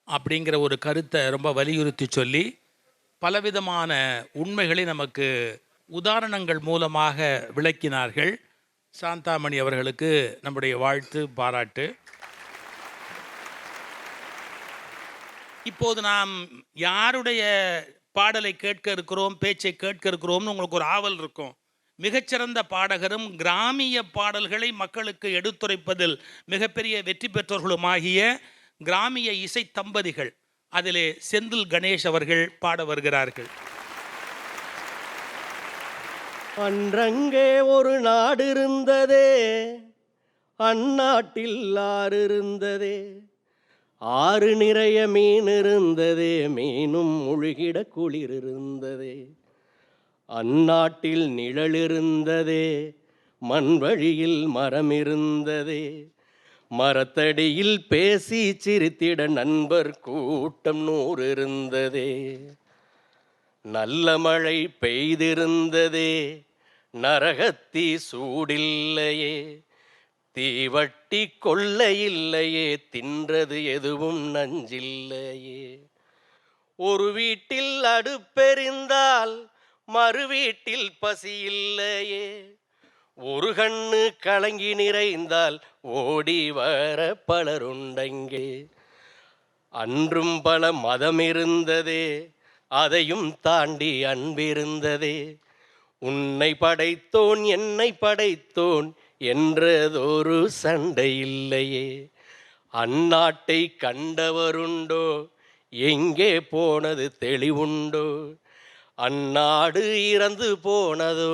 அப்படிங்கிற ஒரு கருத்தை ரொம்ப வலியுறுத்தி சொல்லி பலவிதமான உண்மைகளை நமக்கு உதாரணங்கள் மூலமாக விளக்கினார்கள். சாந்தாமணி அவர்களுக்கு நம்முடைய வாழ்த்து, பாராட்டு. இப்போது நாம் யாருடைய பாடலை கேட்க இருக்கிறோம், பேச்சை கேட்க இருக்கிறோம்னு உங்களுக்கு ஒரு ஆவல் இருக்கும். மிகச்சிறந்த பாடகரும் கிராமிய பாடல்களை மக்களுக்கு எடுத்துரைப்பதில் மிகப்பெரிய வெற்றி பெற்றவர்களுமாகிய கிராமிய இசை தம்பதிகள், அதிலே செந்தில் கணேஷ் அவர்கள் பாட வருகிறார்கள். அன்றங்கே ஒரு நாடு இருந்ததே, அந்நாட்டில் ஆறு இருந்ததே, ஆறு நிறைய மீன் இருந்ததே, மீனும் முழுகிட குளிர் இருந்ததே. அந்நாட்டில் நிழல் இருந்ததே, மண் வழியில் மரம் இருந்ததே, மரத்தடியில் பேசி சிரித்திட நண்பர் கூட்டம் 100 இருந்ததே. நல்ல மழை பெய்திருந்ததே, நரகத்தி சூடில்லையே, தீவட்டி கொள்ளையில்லையே, தின்றது எதுவும் நஞ்சில்லையே. ஒரு வீட்டில் அடுப்பெறிந்தால் மறு வீட்டில் பசி இல்லையே, ஒரு கண்ணு கலங்கி நிறைந்தால் ஓடி வர பலருண்டங்கே. அன்றும் பல மதம் இருந்ததே, அதையும் தாண்டி அன்பிருந்ததே. உன்னை படைத்தோன் என்னை படைத்தோன் என்றதொரு சண்டை இல்லையே. அந்நாட்டை கண்டவருண்டோ, எங்கே போனது தெளிவுண்டோ. அந்நாடு இறந்து போனதோ,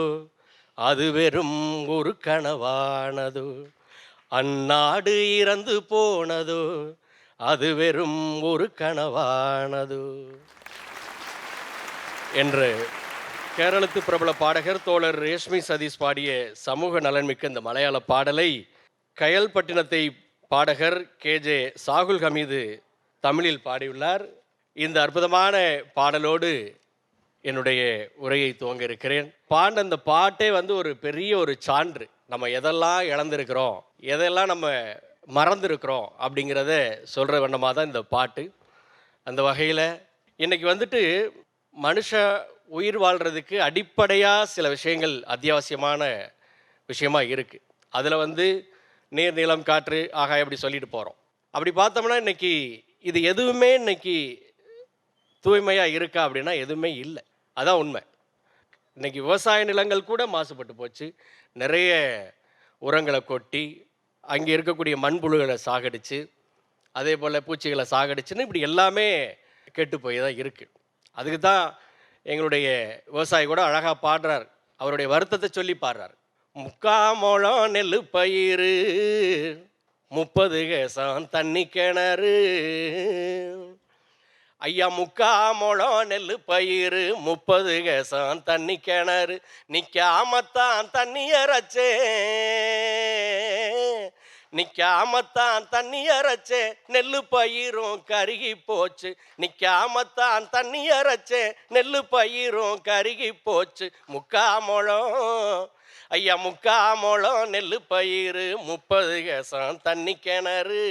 அது வெறும் ஒரு கனவானதோ. அந்நாடு இறந்து போனதோ, அது வெறும் ஒரு கனவானதோ என்று கேரளத்து பிரபல பாடகர் தோழர் ரேஷ்மி சதீஷ் பாடிய சமூக நலன்மிக்க இந்த மலையாள பாடலை கயல்பட்டினத்தை பாடகர் கேஜே சாகுல் ஹமீது தமிழில் பாடியுள்ளார். இந்த அற்புதமான பாடலோடு என்னுடைய உரையை துவங்க இருக்கிறேன். பாண்ட அந்த பாட்டே ஒரு பெரிய ஒரு சான்று. நம்ம எதெல்லாம் இழந்திருக்கிறோம், எதெல்லாம் நம்ம மறந்துருக்கிறோம் அப்படிங்கிறத சொல்கிற வண்ணமாக தான் இந்த பாட்டு. அந்த வகையில் இன்னைக்கு மனுஷ உயிர் வாழ்கிறதுக்கு அடிப்படையாக சில விஷயங்கள் அத்தியாவசியமான விஷயமாக இருக்குது. அதில் நீர், நிலம், காற்று, ஆகாயம் அப்படி சொல்லிட்டு போகிறோம். அப்படி பார்த்தோம்னா இன்னைக்கு இது எதுவுமே இன்னைக்கு தூய்மையாக இருக்கா அப்படின்னா எதுவுமே இல்லை. அதான் உண்மை. இன்னைக்கு விவசாய நிலங்கள் கூட மாசுபட்டு போச்சு. நிறைய உரங்களை கொட்டி அங்கே இருக்கக்கூடிய மண்புழுகளை சாகடிச்சு, அதே போல் பூச்சிகளை சாகடிச்சுன்னு இப்படி எல்லாமே கெட்டு போய் தான் இருக்குது. அதுக்கு தான் எங்களுடைய விவசாயி கூட அழகாக பாடுறார். அவருடைய வருத்தத்தை சொல்லி பாடுறார். 3/4 முழம் நெல் பயிர், 30 கேசம் தண்ணி கிணறு. ஐயா 3/4 முழம் நெல் பயிர், 30 கேசம் தண்ணி கிணறு. நிற்காமத்தான் தண்ணி அரைச்சே, நிற்காமத்தான் தண்ணி அரைச்சே, நெல்லு பயிரும் கருகி போச்சு. நிற்காமத்தான் தண்ணி அரைச்சே, நெல்லு பயிரும் கருகி போச்சு. 3/4 முழம் ஐயா 3/4 முழம் நெல்லு பயிர், 30 கேசம் தண்ணி கிணறு.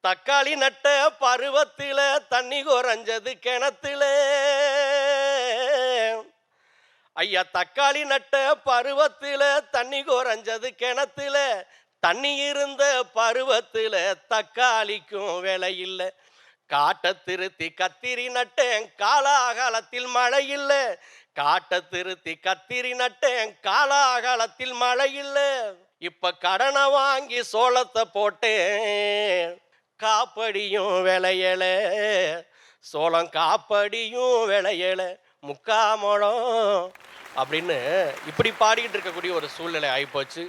தக்காளி நட்ட பருவத்தில் தண்ணி குறைஞ்சது கிணத்துல. ஐயா தக்காளி நட்ட பருவத்தில் தண்ணி குறைஞ்சது கிணத்துல. தண்ணி இருந்த பருவத்தில் தக்காளிக்கும் விலை இல்லை. காட்ட திருத்தி கத்திரி நட்டேன் காலாகாலத்தில் மழை இல்ல. காட்ட திருத்தி கத்திரி நட்டேன் காலாகாலத்தில் மழை இல்ல. இப்ப கடனை வாங்கி சோளத்தை போட்டேன் காப்படியும் விளையல. சோளம் காப்படியும் விளையல முக்காமலம் அப்படின்னு இப்படி பாடிக்கிட்டு இருக்கக்கூடிய ஒரு சூழ்நிலை ஆகிப்போச்சு.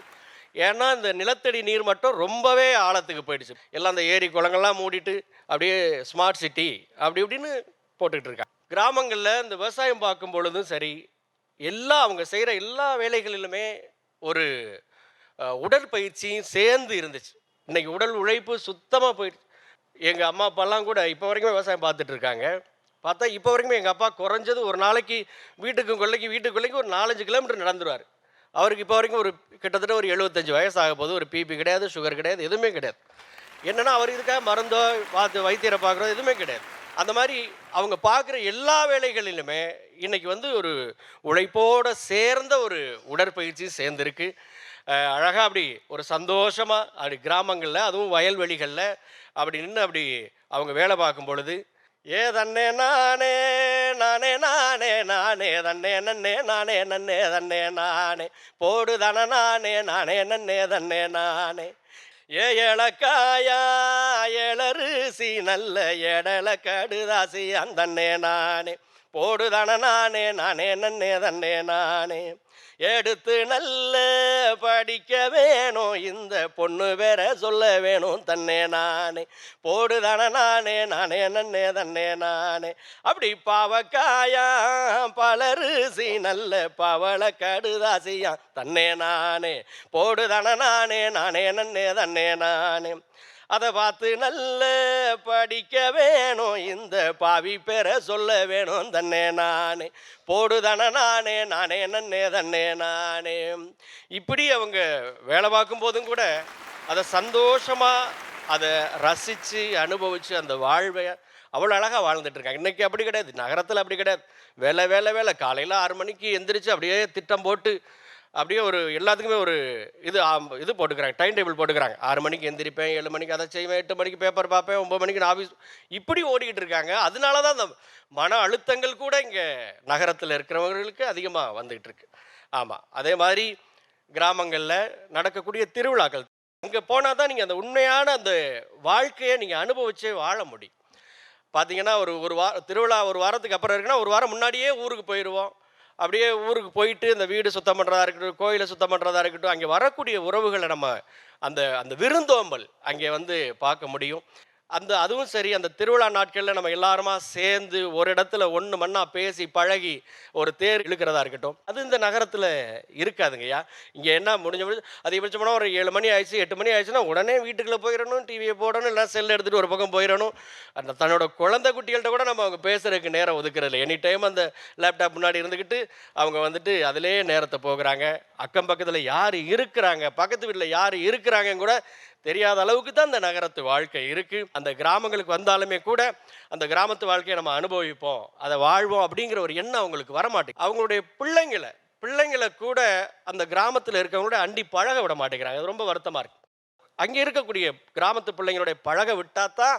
ஏன்னா இந்த நிலத்தடி நீர் மட்டும் ரொம்பவே ஆழத்துக்கு போயிடுச்சு. எல்லாம் அந்த ஏரி குளங்கள்லாம் மூடிட்டு அப்படியே ஸ்மார்ட் சிட்டி அப்படி இப்படின்னு போட்டுக்கிட்டு இருக்காங்க. கிராமங்களில் இந்த விவசாயம் பார்க்கும் பொழுதும் சரி, அவங்க செய்கிற எல்லா வேலைகளிலுமே ஒரு உடற்பயிற்சியும் சேர்ந்து இருந்துச்சு. இன்னைக்கு உடல் உழைப்பு சுத்தமாக போயிடுச்சு. எங்கள் அம்மா அப்பாலாம் கூட இப்போ வரைக்கும் விவசாயம் பார்த்துட்டு இருக்காங்க. பார்த்தா இப்போ வரைக்கும் எங்கள் அப்பா குறைஞ்சது ஒரு நாளைக்கு வீட்டுக்குள்ளைக்கு ஒரு 4-5 கிலோமீட்டர் நடந்துருவார். அவருக்கு இப்போ வரைக்கும் ஒரு கிட்டத்தட்ட ஒரு 75 வயசு ஆக போது. ஒரு பிபி கிடையாது, சுகர் கிடையாது, எதுவுமே கிடையாது. என்னென்னா அவர் இதுக்காக மருந்தோ வைத்தியரை பார்க்குறதோ எதுவுமே கிடையாது. அந்த மாதிரி அவங்க பார்க்குற எல்லா வேலைகளிலுமே இன்றைக்கி வந்து ஒரு உழைப்போடு சேர்ந்த ஒரு உடற்பயிற்சி சேர்ந்துருக்கு. அழகாக அப்படி ஒரு சந்தோஷமாக அப்படி கிராமங்களில், அதுவும் வயல்வெளிகளில் அப்படி நின்று அப்படி அவங்க வேலை பார்க்கும் பொழுது, ஏ தன்னே நானே நானே நானே நானே தன்னே நன்னே நானே நன்னே தன்னே நானே போடு தன நானே நானே நன்னே தன்னே நானே ஏ ஏலக்காயா ஏலரிசி நல்ல எடல கடுதாசி அந்தன்னே நானே போடு தன நானே நானே நன்னே தன்னே நானே எடுத்து நல்ல படிக்க வேணும் இந்த பொண்ணு வேற சொல்ல வேணும் தன்னே நானே போடு தன நானே நானே நன்னே தன்னே நானே அப்படி பாவக்காயா பலரிசி நல்ல பவள கடுதாசியா தன்னே நானே போடு தன நானே நானே நன்னே தன்னே நானே அதை பார்த்து நல்ல படிக்க வேணும் இந்த பாவி பேர சொல்ல வேணும் தன்னே நானே போடு தன நானே நானே நன்னே தன்னே நானே. இப்படி அவங்க வேலை பார்க்கும் போதும் கூட அதை சந்தோஷமாக அதை ரசித்து அனுபவித்து அந்த வாழ்வை அவ்வளோ அழகாக வாழ்ந்துட்டு இருக்காங்க. இன்றைக்கி அப்படி கிடையாது, நகரத்தில் அப்படி கிடையாது. வேலை வேலை வேலை காலையில் 6 மணிக்கு எந்திரிச்சு அப்படியே திட்டம் போட்டு அப்படியே ஒரு எல்லாத்துக்குமே ஒரு இது போட்டுக்கிறாங்க, டைம் டேபிள் போட்டுக்கிறாங்க. 6 மணிக்கு எந்திரிப்பேன், 7 மணிக்கு அதை செய்வேன், 8 மணிக்கு பேப்பர் பார்ப்பேன், 9 மணிக்கு நான் ஆஃபீஸ், இப்படி ஓடிக்கிட்டு இருக்காங்க. அதனால தான் அந்த மன அழுத்தங்கள் கூட இங்கே நகரத்தில் இருக்கிறவங்களுக்கு அதிகமாக வந்துக்கிட்டு இருக்கு. ஆமாம், அதே மாதிரி கிராமங்களில் நடக்கக்கூடிய திருவிழாக்கள், அங்கே போனால் தான் நீங்கள் அந்த உண்மையான அந்த வாழ்க்கையை நீங்கள் அனுபவிச்சே வாழ முடியும். பார்த்தீங்கன்னா ஒரு திருவிழா ஒரு வாரத்துக்கு அப்புறம் இருக்குன்னா, ஒரு வாரம் முன்னாடியே ஊருக்கு போயிடுவோம். அப்படியே ஊருக்கு போயிட்டு இந்த வீடு சுத்தம் பண்ணுறதா இருக்கட்டும், கோயிலை சுத்தம் பண்ணுறதா இருக்கட்டும், அங்கே வரக்கூடிய உறவுகளை நம்ம அந்த அந்த விருந்தோம்பல் அங்கே வந்து பார்க்க முடியும். அதுவும் சரி, அந்த திருவிழா நாட்களில் நம்ம எல்லாருமா சேர்ந்து ஒரு இடத்துல ஒன்று மண்ணா பேசி பழகி ஒரு தேர் இழுக்கிறதா இருக்கட்டும், அது இந்த நகரத்தில் இருக்காதுங்கய்யா. இங்கே என்ன முடிஞ்ச அதிகபட்சமான ஒரு 7 மணி ஆயிடுச்சு, 8 மணி ஆயிடுச்சுன்னா உடனே வீட்டுக்குள்ளே போயிடணும், டிவியை போடணும், இல்லை செல் எடுத்துகிட்டு ஒரு பக்கம் போயிடணும். அந்த தன்னோட குழந்தை குட்டிகள்கிட்ட கூட நம்ம அவங்க பேசுறதுக்கு நேரம் ஒதுக்குறதில்ல. எனி டைம் அந்த லேப்டாப் முன்னாடி இருந்துக்கிட்டு அவங்க வந்துட்டு அதிலே நேரத்தை போகிறாங்க. அக்கம் பக்கத்தில் யார் இருக்கிறாங்க, பக்கத்து வீட்டில் யார் இருக்கிறாங்கன்னு கூட தெரியாத அளவுக்கு தான் இந்த நகரத்து வாழ்க்கை இருக்குது. அந்த கிராமங்களுக்கு வந்தாலுமே கூட அந்த கிராமத்து வாழ்க்கையை நம்ம அனுபவிப்போம், அதை வாழ்வோம் அப்படிங்கிற ஒரு எண்ணம் அவங்களுக்கு வரமாட்டேங்குது. அவங்களுடைய பிள்ளைங்களை கூட அந்த கிராமத்தில் இருக்கவங்களோட அண்டி பழக விட மாட்டேங்கிறாங்க. அது ரொம்ப வருத்தமாக இருக்குது. அங்கே இருக்கக்கூடிய கிராமத்து பிள்ளைங்களுடைய பழக விட்டால் தான்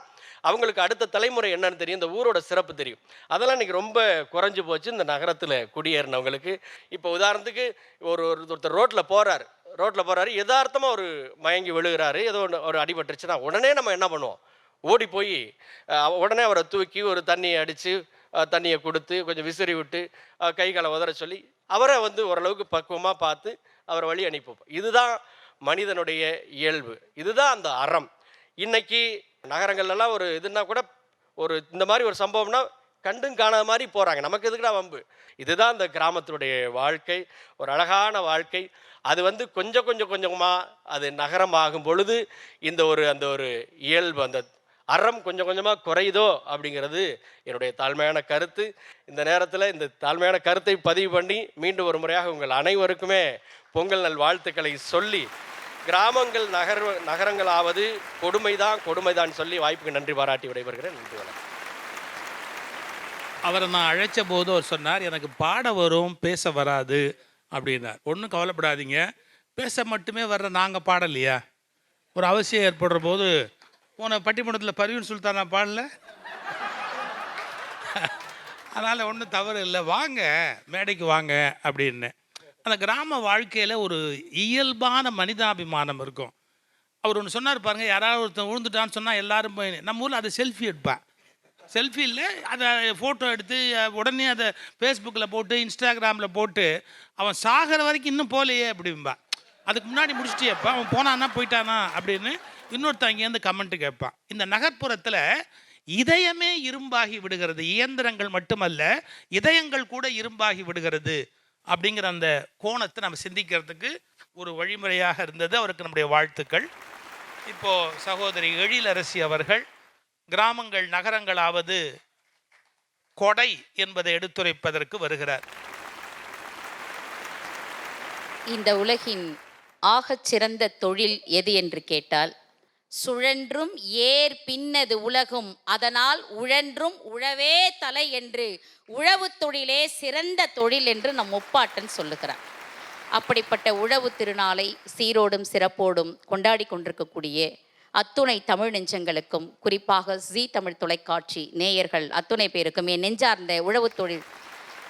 அவங்களுக்கு அடுத்த தலைமுறை என்னன்னு தெரியும், இந்த ஊரோட சிறப்பு தெரியும். அதெல்லாம் இன்றைக்கி ரொம்ப குறைஞ்சி போச்சு இந்த நகரத்தில் குடியேறினவங்களுக்கு. இப்போ உதாரணத்துக்கு ஒருத்தர் ரோட்டில் போகிறாரு, யதார்த்தமாக ஒரு மயங்கி விழுகிறாரு, ஏதோ ஒரு அடிபட்டுருச்சுன்னா உடனே நம்ம என்ன பண்ணுவோம், ஓடி போய் உடனே அவரை தூக்கி ஒரு தண்ணியை அடித்து தண்ணியை கொடுத்து கொஞ்சம் விசிறி விட்டு கை காலை உதற சொல்லி அவரை வந்து ஓரளவுக்கு பக்குவமாக பார்த்து அவரை வழி அனுப்பிப்போம். இதுதான் மனிதனுடைய இயல்பு, இதுதான் அந்த அறம். இன்னைக்கு நகரங்கள்லாம் ஒரு இதுனா கூட ஒரு இந்த மாதிரி ஒரு சம்பவம்னா கண்டும் காணாத மாதிரி போகிறாங்க, நமக்கு எதுக்குடா வம்பு. இதுதான் அந்த கிராமத்தினுடைய வாழ்க்கை, ஒரு அழகான வாழ்க்கை. அது வந்து கொஞ்சம் கொஞ்சமாக அது நகரமாகும் பொழுது அந்த ஒரு இயல்பு, அந்த அறம் கொஞ்சம் கொஞ்சமாக குறையுதோ அப்படிங்கிறது என்னுடைய தாழ்மையான கருத்து. இந்த நேரத்தில் இந்த தாழ்மையான கருத்தை பதிவு பண்ணி மீண்டும் ஒரு முறையாக உங்கள் அனைவருக்குமே பொங்கல் நல் வாழ்த்துக்களை சொல்லி, கிராமங்கள் நகரங்கள் ஆவது கொடுமைதான் சொல்லி வாய்ப்புக்கு நன்றி பாராட்டி விடைபெறுகிறேன். நன்றி, வணக்கம். அவரை நான் அழைச்ச போது அவர் சொன்னார், எனக்கு பாட வரும், பேச வராது அப்படின்னார். ஒன்றும் கவலைப்படாதீங்க, பேச மட்டுமே வர்ற நாங்கள் பாடலையா? ஒரு அவசியம் ஏற்படுற போது பட்டிமன்றத்தில் பர்வீன் சுல்தானா பாடல, அதனால் ஒன்றும் தவறு இல்லை, வாங்க மேடைக்கு வாங்க அப்படின்னு. அந்த கிராம வாழ்க்கையில் ஒரு இயல்பான மனிதாபிமானம் இருக்கும். அவர் ஒன்று சொன்னார் பாருங்கள், யாராவது ஒருத்தன் விழுந்துட்டான்னு சொன்னால் எல்லாரும் போய் நம்ம ஊரில் அதை செல்ஃபி எடுப்பேன். செல்ஃபி இல்லை, அதை ஃபோட்டோ எடுத்து உடனே அதை ஃபேஸ்புக்கில் போட்டு இன்ஸ்டாகிராமில் போட்டு அவன் சாகிற வரைக்கும் இன்னும் போகலையே அப்படிம்பா. அதுக்கு முன்னாடி முடிச்சுட்டேப்பா, அவன் போனானா போயிட்டானா அப்படின்னு இன்னொருத்தன் இங்கேருந்து கமெண்ட்டு கேட்பான். இந்த நகர்ப்புறத்தில் இதயமே இரும்பாகி விடுகிறது, இயந்திரங்கள் மட்டுமல்ல இதயங்கள் கூட இரும்பாகி விடுகிறது அப்படிங்கிற அந்த கோணத்தை நம்ம சிந்திக்கிறதுக்கு ஒரு வழிமுறையாக இருந்தது. அவருக்கு நம்முடைய வாழ்த்துக்கள். இப்போது சகோதரி எழிலரசி அவர்கள் கிராமங்கள் நகரங்களாவது கொடை என்பதை எடுத்துரைப்பதற்கு வருகிறார். இந்த உலகின் ஆகச் சிறந்த தொழில் எது என்று கேட்டால், சுழன்றும் ஏர் பின்னது உலகும் அதனால் உழன்றும் உழவே தலை என்று உழவு தொழிலே சிறந்த தொழில் என்று நம் முப்பாட்டன் சொல்லுகிறார். அப்படிப்பட்ட உழவு திருநாளை சீரோடும் சிறப்போடும் கொண்டாடி கொண்டிருக்கக்கூடிய அத்துணை தமிழ் நெஞ்சங்களுக்கும், குறிப்பாக ஜீ தமிழ் தொலைக்காட்சி நேயர்கள் அத்துணை பேருக்கும் என் நெஞ்சார்ந்த உழவு தொழில்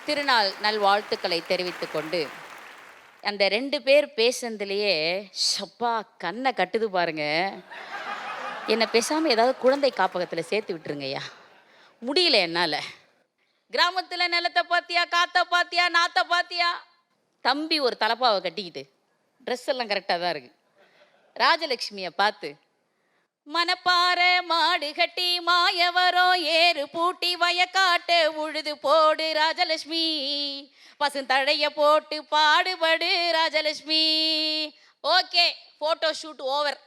திருநாள் நல்வாழ்த்துக்களை தெரிவித்து கொண்டு, அந்த 2 பேர் பேசுனதுலேயே ஷப்பா கண்ணை கட்டுது பாருங்க. என்னை பேசாமல் ஏதாவது குழந்தை காப்பகத்தில் சேர்த்து விட்டுருங்கய்யா, முடியல என்னால். கிராமத்தில் நிலத்தை பாத்தியா, காற்றை பாத்தியா, நாத்தை பாத்தியா. தம்பி ஒரு தலப்பாவை கட்டிக்கிட்டு ட்ரெஸ் எல்லாம் கரெக்டாக தான் இருக்குது. ராஜலக்ஷ்மியை பார்த்து மனப்பாறை மாடு கட்டி மாயவரோ ஏறு பூட்டி வயக்காட்டு உழுது போடு ராஜலட்சுமி, பசுந்தழைய போட்டு பாடுபடு Rajalakshmi. Okay, photo shoot over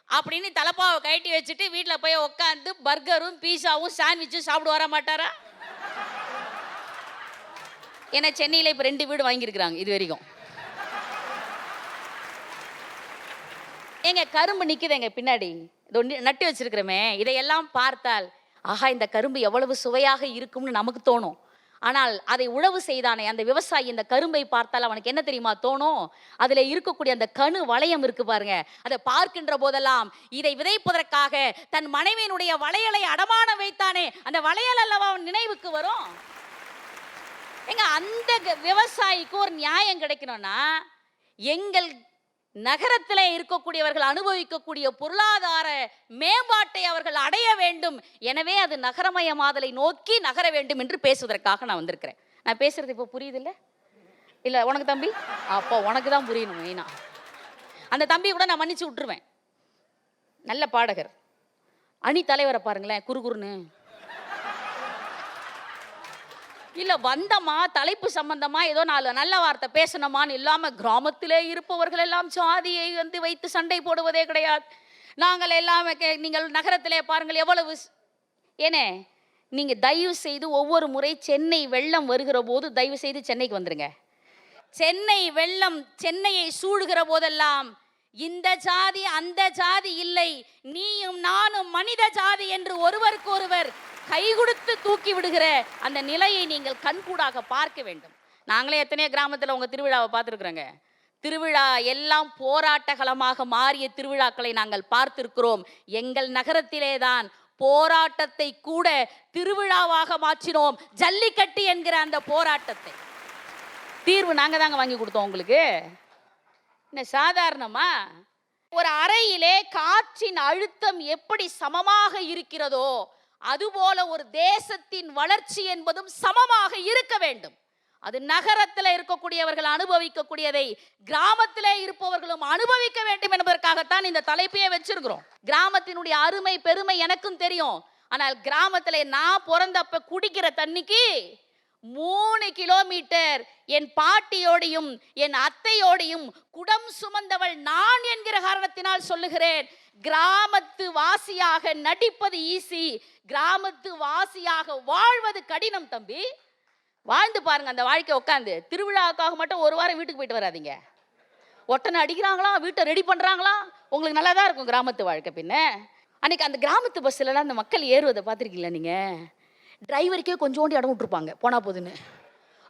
அப்படின்னு தலப்பாவை கட்டி வச்சுட்டு வீட்டில் போய் உட்காந்து பர்கரும் பீஸாவும் சாண்ட்விச்சும் சாப்பிடு வர மாட்டாரா? ஏன்னா சென்னையில் இப்போ 2 வீடு வாங்கியிருக்கிறாங்க இது வரைக்கும். எங்க கரும்பு நிற்குது எங்க பின்னாடி, இது நட்டு வச்சிருக்கிறோமே, இதையெல்லாம் பார்த்தால் ஆஹா இந்த கரும்பு எவ்வளவு சுவையாக இருக்கும்னு நமக்கு தோணும். ஆனால் அதை உழவு செய்தானே அந்த விவசாயி இந்த கரும்பை பார்த்தால் அவனுக்கு என்ன தெரியுமா தோணும்? அதில் இருக்கக்கூடிய அந்த கணு வளையம் இருக்கு பாருங்க, அதை பார்க்கின்ற போதெல்லாம் இதை விதைப்பதற்காக தன் மனைவியினுடைய வளையலை அடமானம் வைத்தானே, அந்த வளையல் அல்லவா அவன் நினைவுக்கு வரும். எங்க அந்த விவசாயிக்கு ஒரு நியாயம் கிடைக்கணும்னா, எங்கள் நகரத்தில் இருக்கக்கூடியவர்கள் அனுபவிக்கக்கூடிய பொருளாதார மேம்பாட்டை அவர்கள் அடைய வேண்டும். எனவே அது நகரமயமாதலை நோக்கி நகர வேண்டும் என்று பேசுவதற்காக நான் வந்திருக்கிறேன். நான் பேசுறது இப்போ புரியுது இல்லை உனக்கு தம்பி? அப்போ உனக்கு தான் புரியணும் மெயினா. அந்த தம்பி கூட நான் மன்னிச்சு விட்டுருவேன். நல்ல பாடகர், அணி தலைவரை பாருங்களேன், குறுகுறுன்னு இல்லை வந்தமா தலைப்பு சம்பந்தமா ஏதோ 4 நல்ல வார்த்தை பேசணுமான்னு இல்லாமல் கிராமத்திலே இருப்பவர்கள் எல்லாம் சாதியை வைத்து சண்டை போடுவதே கிடையாது. நாங்கள் எல்லாமே நீங்கள் நகரத்திலே பாருங்கள் எவ்வளவு. ஏனே நீங்கள் தயவு செய்து ஒவ்வொரு முறை சென்னை வெள்ளம் வருகிற போது தயவு செய்து சென்னைக்கு வந்துருங்க. சென்னை வெள்ளம் சென்னையை சூழுகிற போதெல்லாம் இந்த ஜாதி அந்த ஜாதி இல்லை, நீயும் நானும் மனித ஜாதி என்று ஒருவருக்கு ஒருவர் கை கொடுத்து தூக்கி விடுகிற அந்த நிலையை நீங்கள் கண்கூடாக பார்க்க வேண்டும். நாங்களே எத்தனையோ கிராமத்தில் உங்கள் திருவிழாவை பார்த்துருக்குறோங்க. திருவிழா எல்லாம் போராட்டகளமாக மாறிய திருவிழாக்களை நாங்கள் பார்த்திருக்கிறோம். எங்கள் நகரத்திலே தான் போராட்டத்தை கூட திருவிழாவாக மாற்றினோம். ஜல்லிக்கட்டு என்கிற அந்த போராட்டத்தை தீர்வு நாங்கள் தாங்க வாங்கி கொடுத்தோம் உங்களுக்கு. என்ன சாதாரணமா? ஒரு அறையிலே காற்றின் அழுத்தம் எப்படி சமமாக இருக்கிறதோ அதுபோல ஒரு தேசத்தின் வளர்ச்சி என்பதும் சமமாக இருக்க வேண்டும். அது நகரத்தில் இருக்கக்கூடியவர்கள் அனுபவிக்கக்கூடியதை கிராமத்திலே இருப்பவர்களும் அனுபவிக்க வேண்டும் என்பதற்காகத்தான் இந்த தலைப்பையே வச்சிருக்கிறோம். கிராமத்தினுடைய அருமை பெருமை எனக்கும் தெரியும். ஆனால் கிராமத்தில் நான் பிறந்தப்ப குடிக்கிற தண்ணிக்கு 3 கிலோமீட்டர் என் பாட்டியோடையும் என் அத்தையோடையும் குடம் சுமந்தவள் நான் என்கிற காரணத்தினால் சொல்லுகிறேன். கிராமத்து வாசியாக நடிப்பது ஈஸி, கிராமத்து வாசியாக வாழ்வது கடினம் தம்பி. வாழ்ந்து பாருங்க அந்த வாழ்க்கை. உட்காந்து திருவிழாவுக்காக மட்டும் ஒரு வாரம் வீட்டுக்கு போயிட்டு வராதிங்க. ஒட்டனை அடிக்கிறாங்களா, வீட்டை ரெடி பண்ணுறாங்களா, உங்களுக்கு நல்லா தான் இருக்கும் கிராமத்து வாழ்க்கை. பின்ன அன்னைக்கு அந்த கிராமத்து பஸ்ஸிலலாம் அந்த மக்கள் ஏறுவதை பார்த்துருக்கீங்களா நீங்கள்? டிரைவருக்கே கொஞ்சோண்டு இடம் விட்டுருப்பாங்க போனா போதுன்னு.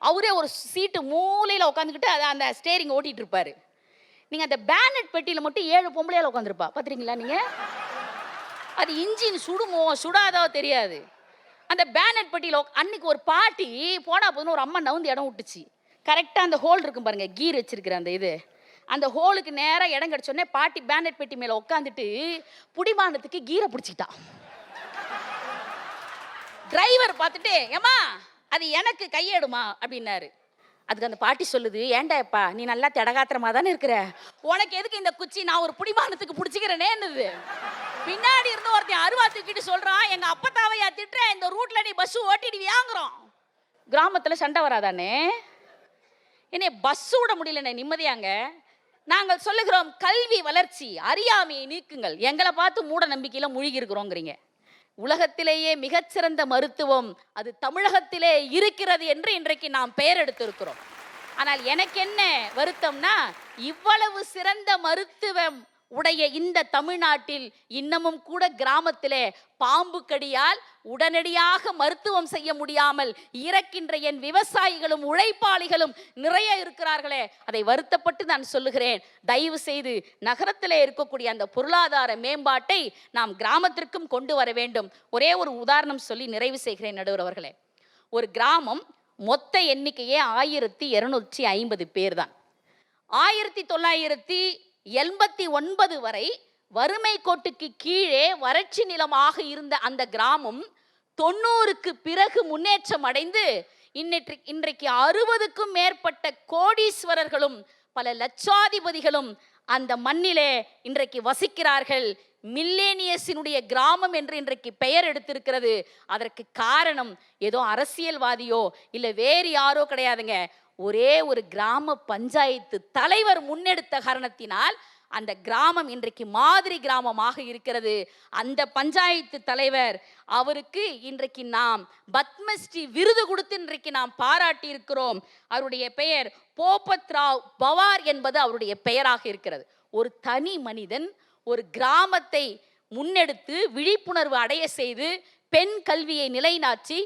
அவரே ஒரு சீட்டு மூலையில் உட்காந்துக்கிட்டு அதை அந்த ஸ்டேரிங் ஓட்டிகிட்டு இருப்பார். நீங்கள் அந்த பேனட் பெட்டியில் மட்டும் 7 பொம்பளையால் உட்காந்துருப்பா பார்த்துருக்கீங்களா நீங்கள்? அது இன்ஜின் சுடுமோ சுடாதோ தெரியாது. அந்த பேனட் பெட்டியில் அன்னைக்கு ஒரு பாட்டி போனா போதுன்னு ஒரு அம்மா நவுந்து இடம் விட்டுச்சு. கரெக்டாக அந்த ஹோல் இருக்கும் பாருங்க, கீர் வச்சிருக்கிற அந்த இது, அந்த ஹோலுக்கு நேராக இடம் கிடச்சோடனே பாட்டி பேனட் பெட்டி மேலே உட்காந்துட்டு புடிமானத்துக்கு கீரை பிடிச்சிக்கிட்டான். டிரைவர் பார்த்துட்டு, ஏமா அது எனக்கு கையேடுமா அப்படின்னாரு. அதுக்கு அந்த பாட்டி சொல்லுது, ஏண்டாப்பா நீ நல்லா திடகாத்திரமா தானே இருக்கிற, உனக்கு எதுக்கு இந்த குச்சி, நான் ஒரு புடிமானத்துக்கு பிடிச்சிக்கிறேனேன்னுது. பின்னாடி இருந்து ஒருத்தன் அருவா தூக்கிட்டு சொல்றான், எங்க அப்பத்தாவையா திட்டுற, இந்த ரூட்ல நீ பஸ் ஓட்டிடுவியாங்கிறோம். கிராமத்துல சண்டை வராதானே? என்னை பஸ் விட முடியல நிம்மதியாங்க. நாங்கள் சொல்லுகிறோம் கல்வி வளர்ச்சி, அறியாமையை நீக்குங்கள், எங்களை பார்த்து மூட நம்பிக்கையில மூழ்கி இருக்கிறோங்கிறீங்க. உலகத்திலேயே மிகச்சிறந்த மருத்துவம் அது தமிழகத்திலே இருக்கிறது என்று இன்றைக்கு நாம் பெயர் எடுத்திருக்கிறோம். ஆனால் எனக்கு என்ன வருத்தம்னா, இவ்வளவு சிறந்த மருத்துவம் உடைய இந்த தமிழ்நாட்டில் இன்னமும் கூட கிராமத்திலே பாம்பு கடியால் உடனடியாக மருத்துவம் செய்ய முடியாமல் இறக்கின்ற என் விவசாயிகளும் உழைப்பாளிகளும் நிறைய இருக்கிறார்களே, அதை வருத்தப்பட்டு நான் சொல்லுகிறேன். தயவு செய்து நகரத்திலே இருக்கக்கூடிய அந்த பொருளாதார மேம்பாட்டை நாம் கிராமத்திற்கும் கொண்டு வர வேண்டும். ஒரே ஒரு உதாரணம் சொல்லி நிறைவு செய்கிறேன் நடுவர் அவர்களே. ஒரு கிராமம் மொத்த எண்ணிக்கையே 1250 பேர் தான். 1989 வரை வறுமை கோட்டுக்கு கீழே வறட்சி நிலமாக இருந்த அந்த கிராமம் 90க்கு பிறகு முன்னேற்றம் அடைந்து இன்றைக்கு 60க்கும் மேற்பட்ட கோடீஸ்வரர்களும் பல லட்சாதிபதிகளும் அந்த மண்ணிலே இன்றைக்கு வசிக்கிறார்கள். மில்லேனியஸினுடைய கிராமம் என்று இன்றைக்கு பெயர் எடுத்திருக்கிறது. அதற்கு காரணம் ஏதோ அரசியல்வாதியோ இல்லை வேறு யாரோ கிடையாதுங்க. ஒரே ஒரு கிராம பஞ்சாயத்து தலைவர் முன்னெடுத்த காரணத்தினால் அந்த கிராமம் இன்றைக்கு மாதிரி கிராமமாக இருக்கிறது. அந்த பஞ்சாயத்து தலைவர் அவருக்கு இன்றைக்கு நாம் பத்மஸ்ரீ விருது கொடுத்து இன்றைக்கு நாம் பாராட்டி இருக்கிறோம். அவருடைய பெயர் போபத் ராவ் பவார் என்பது அவருடைய பெயராக இருக்கிறது. ஒரு தனி மனிதன் ஒரு கிராமத்தை முன்னெடுத்து விழிப்புணர்வு அடைய செய்து பெண் கல்வியை நிலைநாட்டி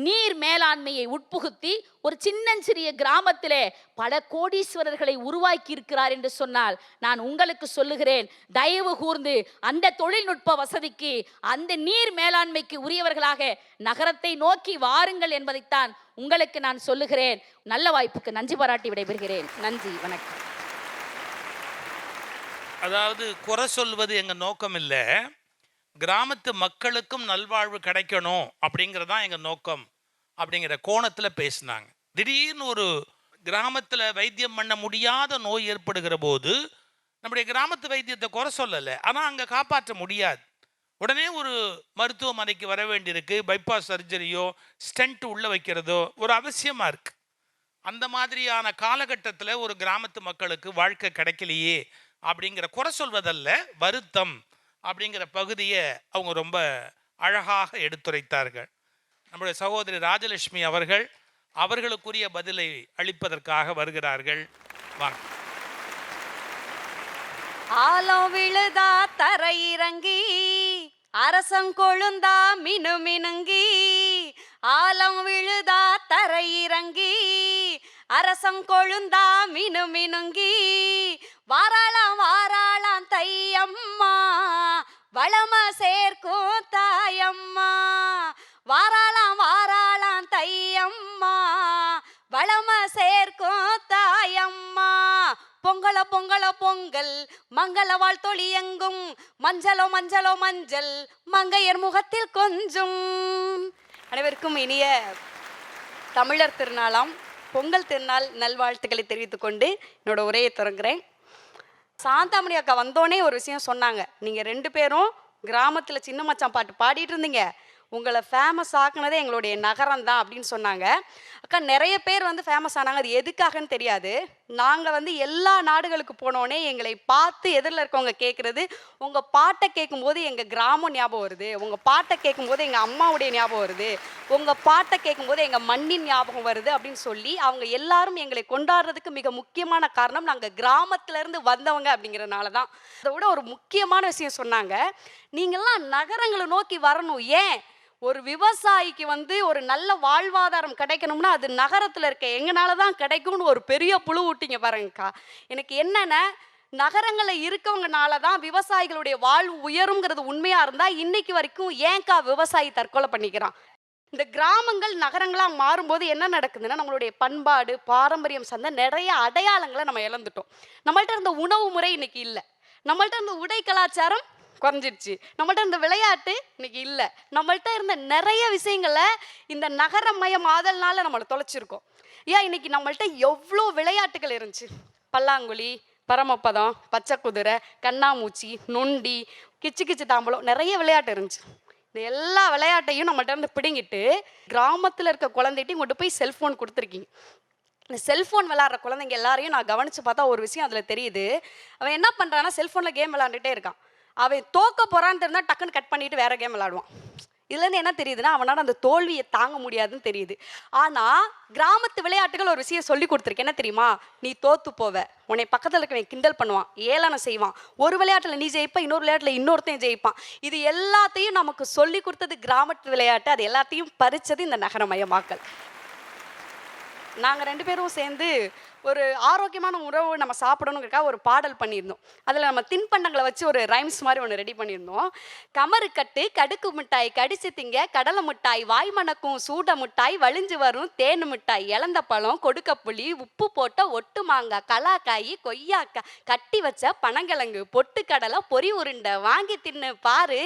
நீர் மேலாண்மையை உட்புகுத்தி ஒரு சின்னஞ்சிறிய கிராமத்திலே பல கோடீஸ்வரர்களை உருவாக்கி இருக்கிறார் என்று சொன்னால் நான் உங்களுக்கு சொல்லுகிறேன், தயவு கூர்ந்து அந்த தொழில்நுட்ப வசதிக்கு அந்த நீர் மேலாண்மைக்கு உரியவர்களாக நகரத்தை நோக்கி வாருங்கள் என்பதைத்தான் உங்களுக்கு நான் சொல்லுகிறேன். நல்ல வாய்ப்புக்கு நன்றி பாராட்டி விடைபெறுகிறேன். நன்றி, வணக்கம். அதாவது குறை சொல்வது எங்கள் நோக்கம் இல்லை, கிராமத்து மக்களுக்கும் நல்வாழ்வு கிடைக்கணும் அப்படிங்கிறது தான் எங்கள் நோக்கம் அப்படிங்கிற கோணத்தில் பேசினாங்க. திடீர்னு ஒரு கிராமத்தில் வைத்தியம் பண்ண முடியாத நோய் ஏற்படுகிற போது நம்முடைய கிராமத்து வைத்தியத்தை குறை சொல்லலை, ஆனால் அங்கே காப்பாற்ற முடியாது. உடனே ஒரு மருத்துவமனைக்கு வர வேண்டியிருக்கு. பைபாஸ் சர்ஜரியோ ஸ்டென்ட் உள்ளே வைக்கிறதோ ஒரு அவசியமாக இருக்குது. அந்த மாதிரியான காலகட்டத்தில் ஒரு கிராமத்து மக்களுக்கு வாழ்க்கை கிடைக்கலையே அப்படிங்கிற குறை சொல்வதல்ல, வருத்தம் அப்படிங்கிற பகுதியை அவங்க ரொம்ப அழகாக எடுத்துரைத்தார்கள். நம்முடைய சகோதரி ராஜலட்சுமி அவர்கள் அவர்களுக்குரிய பதிலை அளிப்பதற்காக வருகிறார்கள். வாங்க. ஆலம் விழுதா தரையிறங்கி அரசங்கொழுந்தா மினுமினுங்கி, ஆலம் விழுதா தரையிறங்கி அரசங்கொழுந்தா மினுமினுங்கி, வாராளாம் வாராளாம் தையம்மா வளம சேர்க்கும் தாயம்மா, வாராளாம் வாராளாம் தையம்மா வளம சேர்க்கும் தாயம்மா, பொங்கலோ பொங்கலோ பொங்கல் மங்கள வாழ்த்தொழி எங்கும், மஞ்சளோ மஞ்சளோ மஞ்சள் மங்கையர் முகத்தில் கொஞ்சம். அனைவருக்கும் இனிய தமிழர் திருநாளாம் பொங்கல் திருநாள் நல்வாழ்த்துக்களை தெரிவித்துக் கொண்டு என்னோட உரையை தொடங்குறேன். சாந்தாமணி அக்கா வந்தோடனே ஒரு விஷயம் சொன்னாங்க, நீங்கள் 2 பேரும் கிராமத்தில் சின்ன மச்சான் பாட்டு பாடிட்டு இருந்தீங்க, உங்களை ஃபேமஸ் ஆக்குனதே எங்களுடைய நகரம் தான் அப்படின்னு சொன்னாங்க. அக்கா நிறைய பேர் வந்து ஃபேமஸ் ஆனாங்க, அது எதுக்காகன்னு தெரியாது. நாங்கள் வந்து எல்லா நாடுகளுக்கு போனோடனே எங்களை பார்த்து எதிரில் இருக்கவங்க கேட்குறது, உங்கள் பாட்டை கேட்கும்போது எங்கள் கிராமம் ஞாபகம் வருது, உங்கள் பாட்டை கேட்கும்போது எங்கள் அம்மாவுடைய ஞாபகம் வருது, உங்கள் பாட்டை கேட்கும்போது எங்கள் மண்ணின் ஞாபகம் வருது அப்படின்னு சொல்லி அவங்க எல்லாரும் எங்களை கொண்டாடுறதுக்கு மிக முக்கியமான காரணம் நாங்கள் கிராமத்திலேருந்து வந்தவங்க அப்படிங்கிறதுனால தான். அதை விட ஒரு முக்கியமான விஷயம் சொன்னாங்க, நீங்கள்லாம் நகரங்களை நோக்கி வரணும். ஏன்? ஒரு விவசாயிக்கு வந்து ஒரு நல்ல வாழ்வாதாரம் கிடைக்கணும்னா அது நகரத்தில் இருக்க எங்கனால தான் கிடைக்கும்னு ஒரு பெரிய புழு விட்டீங்க பாருங்கக்கா. எனக்கு என்னென்ன நகரங்களில் இருக்கவங்கனால தான் விவசாயிகளுடைய வாழ்வு உயருங்கிறது உண்மையாக இருந்தால் இன்னைக்கு வரைக்கும் ஏன்க்கா விவசாயி தற்கொலை பண்ணிக்கிறான்? இந்த கிராமங்கள் நகரங்களாக மாறும்போது என்ன நடக்குதுன்னா, நம்மளுடைய பண்பாடு பாரம்பரியம் சார்ந்த நிறைய அடையாளங்களை நம்ம இழந்துட்டோம். நம்மள்ட்ட இருந்த உணவு முறை இன்னைக்கு இல்லை, நம்மள்ட்ட இருந்த உடை கலாச்சாரம் குறைஞ்சிடுச்சு, நம்மள்ட்ட இருந்த விளையாட்டு இன்னைக்கு இல்லை, நம்மள்ட்ட இருந்த நிறைய விஷயங்களை இந்த நகரமயமாதல்னால நம்மளை தொலைச்சிருக்கோம். ஏன் இன்னைக்கு நம்மள்ட்ட எவ்வளோ விளையாட்டுகள் இருந்துச்சு, பல்லாங்குழி, பரமப்பதம், பச்சை குதிரை, கண்ணாமூச்சி, நொண்டி, கிச்சு கிச்சு தாம்பலம், நிறைய விளையாட்டு இருந்துச்சு. இந்த எல்லா விளையாட்டையும் நம்மள்ட்ட இருந்து பிடுங்கிட்டு கிராமத்தில் இருக்க குழந்தைகிட்டையும் கொண்டு போய் செல்ஃபோன் கொடுத்துருக்கீங்க. இந்த செல்ஃபோன் விளையாடுற குழந்தைங்க எல்லாரையும் நான் கவனித்து பார்த்தா ஒரு விஷயம் அதில் தெரியுது. அவன் என்ன பண்ணுறான்னா, செல்ஃபோனில் கேம் விளையாண்டுட்டே இருக்கான். அவன் தோக்க போகிறான்னு தெரிஞ்சால் டக்குன்னு கட் பண்ணிவிட்டு வேறு கேம் விளையாடுவான். இதுலேருந்து என்ன தெரியுதுன்னா, அவனால் அந்த தோல்வியை தாங்க முடியாதுன்னு தெரியுது. ஆனால் கிராமத்து விளையாட்டுகள் ஒரு விஷயம் சொல்லி கொடுத்துருக்கு. என்ன தெரியுமா? நீ தோத்து போவ, உன்னை பக்கத்தில் இருக்கவன் கிண்டல் பண்ணுவான், ஏளனம் செய்வான், ஒரு விளையாட்டில் நீ ஜெயிப்ப, இன்னொரு விளையாட்டில் இன்னொருத்தையும் ஜெயிப்பான். இது எல்லாத்தையும் நமக்கு சொல்லி கொடுத்தது கிராமத்து விளையாட்டு. அது எல்லாத்தையும் பறிச்சது இந்த நகரமயமாக்கல். நாங்கள் 2 பேரும் சேர்ந்து ஒரு ஆரோக்கியமான உணவு நம்ம சாப்பிடணுங்கிறக்காக ஒரு பாடல் பண்ணியிருந்தோம். அதில் நம்ம தின்பண்டங்களை வச்சு ஒரு ரைம்ஸ் மாதிரி ஒன்று ரெடி பண்ணியிருந்தோம். கமரு கட்டு, கடுக்கு மிட்டாய், கடிச்சு திங்க, கடலை மிட்டாய், வாய் மணக்கும் சூட மிட்டாய், வலிஞ்சு வரும் தேனு மிட்டாய், இலந்த பழம், கொடுக்கப்புளி, உப்பு போட்ட ஒட்டு மாங்காய், கலாக்காய், கொய்யாக்காய், கட்டி வச்ச பனங்கிழங்கு, பொட்டு கடலை, பொறி உருண்டை, வாங்கி தின்னு பாரு,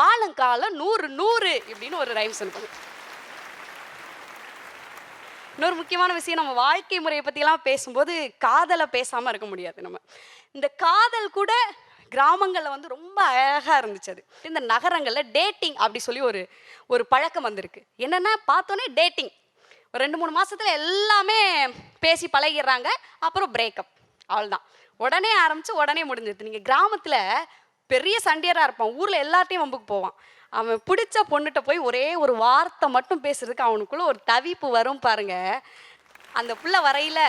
வாழங்காலம் 100 100 இப்படின்னு ஒரு ரைம்ஸ் இருக்கும். இன்னொரு முக்கியமான விஷயம், நம்ம வாழ்க்கை முறையை பற்றிலாம் பேசும்போது காதலை பேசாமல் இருக்க முடியாது. நம்ம இந்த காதல் கூட கிராமங்களில் வந்து ரொம்ப அழகாக இருந்துச்சு. அது இந்த நகரங்களில் டேட்டிங் அப்படி சொல்லி ஒரு பழக்கம் வந்திருக்கு. என்னென்னா, பார்த்தோன்னே டேட்டிங் ஒரு 2-3 மாதத்தில் எல்லாமே பேசி பழகிடுறாங்க, அப்புறம் பிரேக்கப், அவ்வளோதான். உடனே ஆரம்பித்து உடனே முடிஞ்சிருது. நீங்கள் கிராமத்தில் பெரிய சண்டையராக இருப்பான், ஊரில் எல்லாத்தையும் வம்புக்கு போவான். அவன் பிடிச்ச பொண்ணுகிட்ட போய் ஒரே ஒரு வார்த்தை மட்டும் பேசுறதுக்கு அவனுக்குள்ள ஒரு தவிப்பு வரும் பாருங்க. அந்த புள்ள வரையில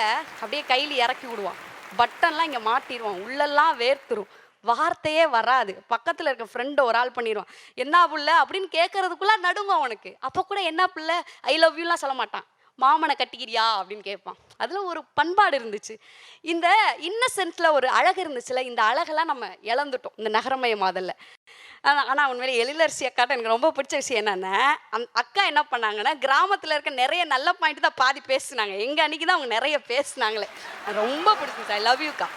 அப்படியே கையில் இறக்கி விடுவான், பட்டன்லாம் இங்கே மாட்டிடுவான், உள்ளெல்லாம் வேர்த்துரும், வார்த்தையே வராது. பக்கத்தில் இருக்க ஃப்ரெண்டை ஒரு ஆள் பண்ணிடுவான், என்ன புள்ள அப்படின்னு கேட்கறதுக்குள்ள நடுங்கும் அவனுக்கு. அப்போ கூட என்ன புள்ள, ஐ லவ் யூலாம் சொல்ல மாட்டான், மாமனை கட்டிக்கிறியா அப்படின்னு கேட்பான். அதில் ஒரு பண்பாடு இருந்துச்சு, இந்த இன்னசென்ட்ல ஒரு அழகு இருந்துச்சுல. இந்த அழகெல்லாம் நம்ம இழந்துட்டோம் இந்த நகரமயமாதல்ல. ஆனால் உண்மையிலே எழிலரசி அக்காட்ட எனக்கு ரொம்ப பிடிச்ச விஷயம் என்னென்னா, அக்கா என்ன பண்ணாங்கன்னா, கிராமத்தில் இருக்க நிறைய நல்ல பாயிண்ட் தான் பாதி பேசுனாங்க. எங்கள் அன்றைக்கி தான் அவங்க நிறைய பேசுனாங்களே, ரொம்ப பிடிச்சிச்சு. ஐ லவ் யூக்கா.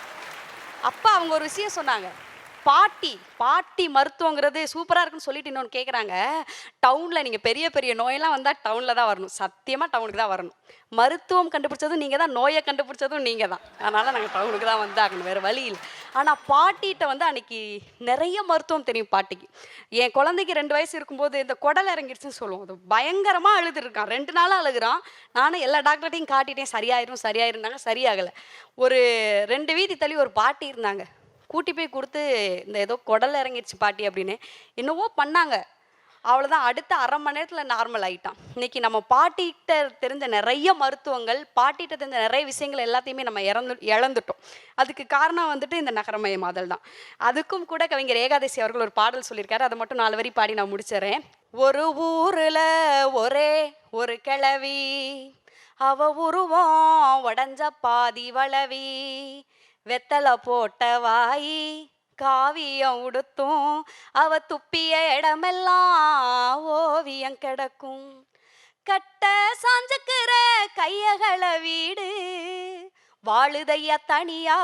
அப்போ அவங்க ஒரு விஷயம் சொன்னாங்க, பாட்டி மருத்துவங்கிறது சூப்பராக இருக்குன்னு சொல்லிட்டு இன்னொன்று கேட்குறாங்க. டவுனில் நீங்கள் பெரிய பெரிய நோயெல்லாம் வந்தால் டவுனில் தான் வரணும், சத்தியமாக டவுனுக்கு தான் வரணும். மருத்துவம் கண்டுபிடிச்சதும் நீங்கள் தான், நோயை கண்டுபிடிச்சதும் நீங்கள் தான். அதனால் நாங்கள் டவுனுக்கு தான் வந்தாகணும், வேறு வழி இல்லை. ஆனால் பாட்டிகிட்ட வந்து அன்றைக்கி நிறைய மருத்துவம் தெரியும் பாட்டிக்கு. என் குழந்தைக்கு 2 வயசு இருக்கும்போது இந்த குடல் இறங்கிடுச்சுன்னு சொல்லுவோம், அது பயங்கரமாக அழுதுருக்கான், 2 நாளாக அழுகுறான். நானும் எல்லா டாக்டர்கிட்டையும் காட்டிட்டேன், சரியாயிருந்தாங்க, சரியாகலை. ஒரு 2 வீதி தள்ளி ஒரு பாட்டி இருந்தாங்க, கூட்டி போய் கொடுத்து இந்த ஏதோ குடல் இறங்கிடுச்சு பாட்டி அப்படின்னு என்னவோ பண்ணாங்க. அவ்வளோதான், அடுத்த 1/2 மணி நேரத்தில் நார்மல் ஆகிட்டான். இன்றைக்கி நம்ம பாட்டிகிட்ட தெரிஞ்ச நிறைய மருத்துவங்கள், பாட்டிகிட்ட தெரிஞ்ச நிறைய விஷயங்கள் எல்லாத்தையுமே நம்ம இழந்துட்டோம். அதுக்கு காரணம் வந்துட்டு இந்த நகரமயமாதல் தான். அதுக்கும் கூட கவிஞர் ஏகாதசி அவர்கள் ஒரு பாடல் சொல்லியிருக்காரு, அதை மட்டும் 4 வரி பாடி நான் முடிச்சிடறேன். ஒரு ஊரில் ஒரே ஒரு கிழவி, அவ உருவம் உடஞ்ச பாதி வளவி, வெத்தலை போட்ட வாயி காவியம் உடுத்தும், அவ துப்பிய இடமெல்லாம் ஓவியம் கிடக்கும், கட்ட சாஞ்சக்கிற கையகள வீடு, வாழுதையா தனியா